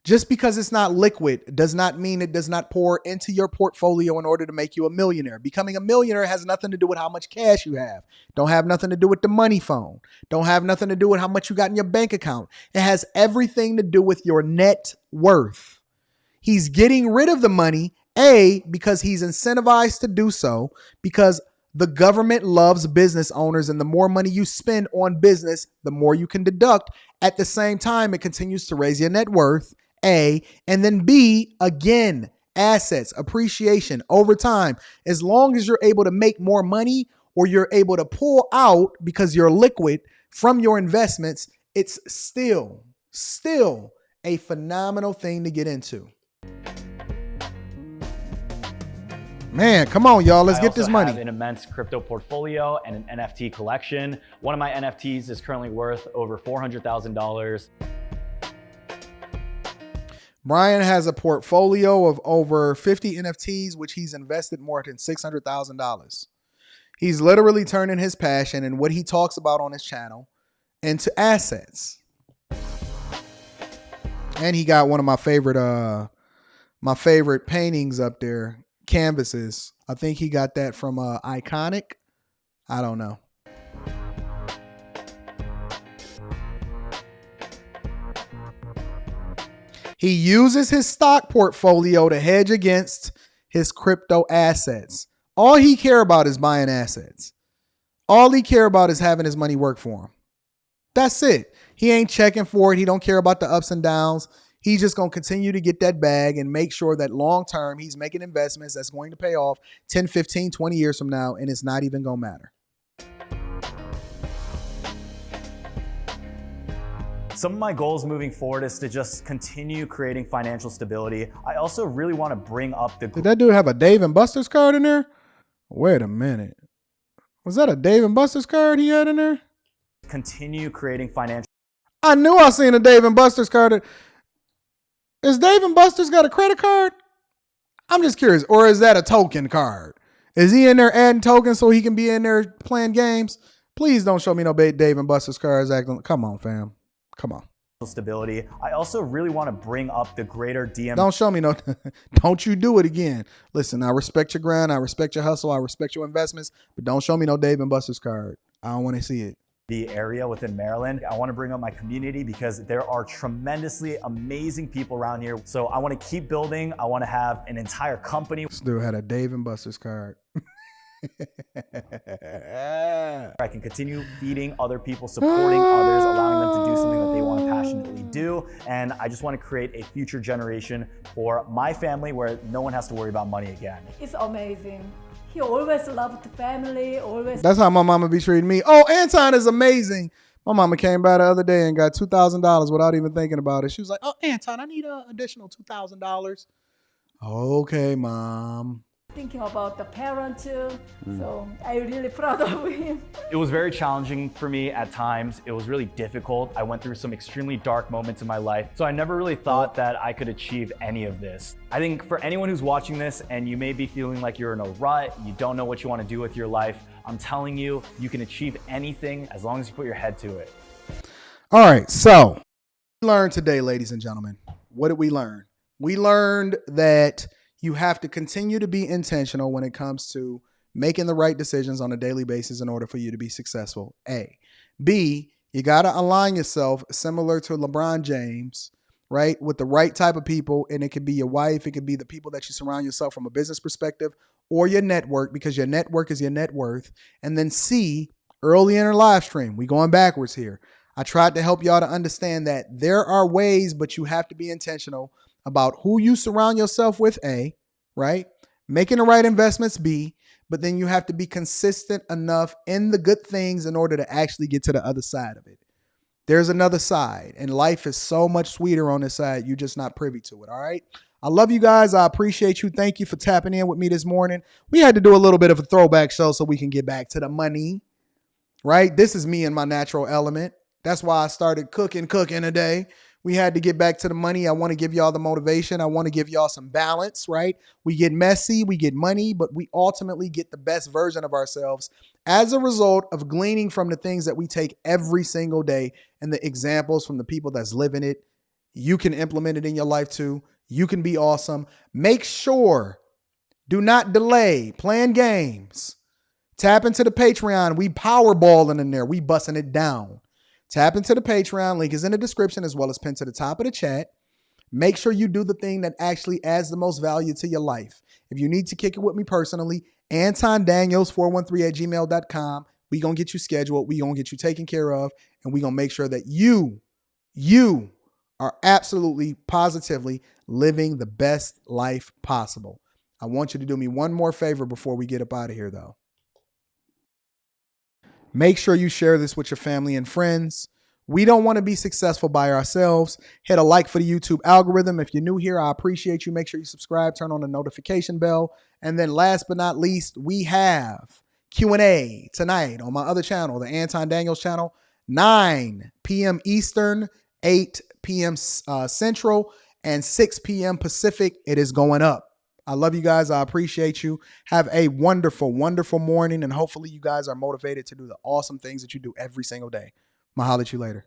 Just because it's not liquid does not mean it does not pour into your portfolio in order to make you a millionaire. Becoming a millionaire has nothing to do with how much cash you have. Don't have nothing to do with the money phone. Don't have nothing to do with how much you got in your bank account. It has everything to do with your net worth. He's getting rid of the money, A, because he's incentivized to do so, because the government loves business owners, and the more money you spend on business, the more you can deduct. At the same time, it continues to raise your net worth, A, and then B, again, assets, appreciation over time. As long as you're able to make more money or you're able to pull out because you're liquid from your investments, it's still a phenomenal thing to get into. Man, come on, y'all. Let's get this money. I have an immense crypto portfolio and an NFT collection. One of my NFTs is currently worth over $400,000. Brian has a portfolio of over 50 NFTs, which he's invested more than $600,000. He's literally turning his passion and what he talks about on his channel into assets. And he got one of my favorite paintings up there, canvases. I think he got that from Iconic. I don't know. He uses his stock portfolio to hedge against his crypto assets. All he care about is buying assets. All he care about is having his money work for him. That's it. He ain't checking for it. He don't care about the ups and downs. He's just going to continue to get that bag and make sure that long term he's making investments that's going to pay off 10, 15, 20 years from now, and it's not even going to matter. Some of my goals moving forward is to just continue creating financial stability. I also really want to bring up the... Did that dude have a Dave & Buster's card in there? Wait a minute. Was that a Dave & Buster's card he had in there? Continue creating financial... I knew I seen a Dave & Buster's card. Is Dave & Buster's got a credit card? I'm just curious. Or is that a token card? Is he in there adding tokens so he can be in there playing games? Please don't show me no Dave & Buster's cards acting. Come on, fam. Come on. Stability. I also really want to bring up the greater DM. Don't show me no. Don't you do it again. Listen, I respect your grind. I respect your hustle. I respect your investments. But don't show me no Dave & Buster's card. I don't want to see it. The area within Maryland. I want to bring up my community because there are tremendously amazing people around here. So I want to keep building. I want to have an entire company. This dude had a Dave & Buster's card. I can continue feeding other people, supporting others, allowing them to do something that they want to passionately do. And I just want to create a future generation for my family where no one has to worry about money again. It's amazing. He always loved family, always. That's how my mama be treating me. Oh, Anton is amazing. My mama came by the other day and got $2,000 without even thinking about it. She was like, oh, Anton, I need an additional $2,000. Okay, Mom. Thinking about the parent too. So I'm really proud of him. It was very challenging for me at times. It was really difficult. I went through some extremely dark moments in my life. So I never really thought that I could achieve any of this. I think for anyone who's watching this and you may be feeling like you're in a rut, you don't know what you want to do with your life, I'm telling you, you can achieve anything as long as you put your head to it. All right, so We learned today, ladies and gentlemen? What did we learn? We learned that you have to continue to be intentional when it comes to making the right decisions on a daily basis in order for you to be successful. A. B, you got to align yourself similar to LeBron James, right? With the right type of people. And it could be your wife. It could be the people that you surround yourself from a business perspective or your network, because your network is your net worth. And then C, early in our live stream, we going backwards here. I tried to help y'all to understand that there are ways, but you have to be intentional about who you surround yourself with, A, right? Making the right investments, B, but then you have to be consistent enough in the good things in order to actually get to the other side of it. There's another side, and life is so much sweeter on this side. You're just not privy to it, all right? I love you guys. I appreciate you. Thank you for tapping in with me this morning. We had to do a little bit of a throwback show so we can get back to the money, right? This is me in my natural element. That's why I started cooking today. We had to get back to the money. I want to give y'all the motivation. I want to give y'all some balance, right? We get messy, we get money, but we ultimately get the best version of ourselves as a result of gleaning from the things that we take every single day and the examples from the people that's living it. You can implement it in your life too. You can be awesome. Make sure, do not delay, playing games. Tap into the Patreon. We powerballing in there. We busting it down. Tap into the Patreon. Link is in the description as well as pinned to the top of the chat. Make sure you do the thing that actually adds the most value to your life. If you need to kick it with me personally, Anton Daniels 413@gmail.com. We going to get you scheduled. We going to get you taken care of. And we going to make sure that you are absolutely positively living the best life possible. I want you to do me one more favor before we get up out of here, though. Make sure you share this with your family and friends. We don't want to be successful by ourselves. Hit a like for the YouTube algorithm. If you're new here, I appreciate you. Make sure you subscribe, turn on the notification bell. And then last but not least, we have Q&A tonight on my other channel, the Anton Daniels channel, 9 p.m. Eastern, 8 p.m. Central, and 6 p.m. Pacific. It is going up. I love you guys. I appreciate you. Have a wonderful, wonderful morning. And hopefully you guys are motivated to do the awesome things that you do every single day. I'll holler at you later.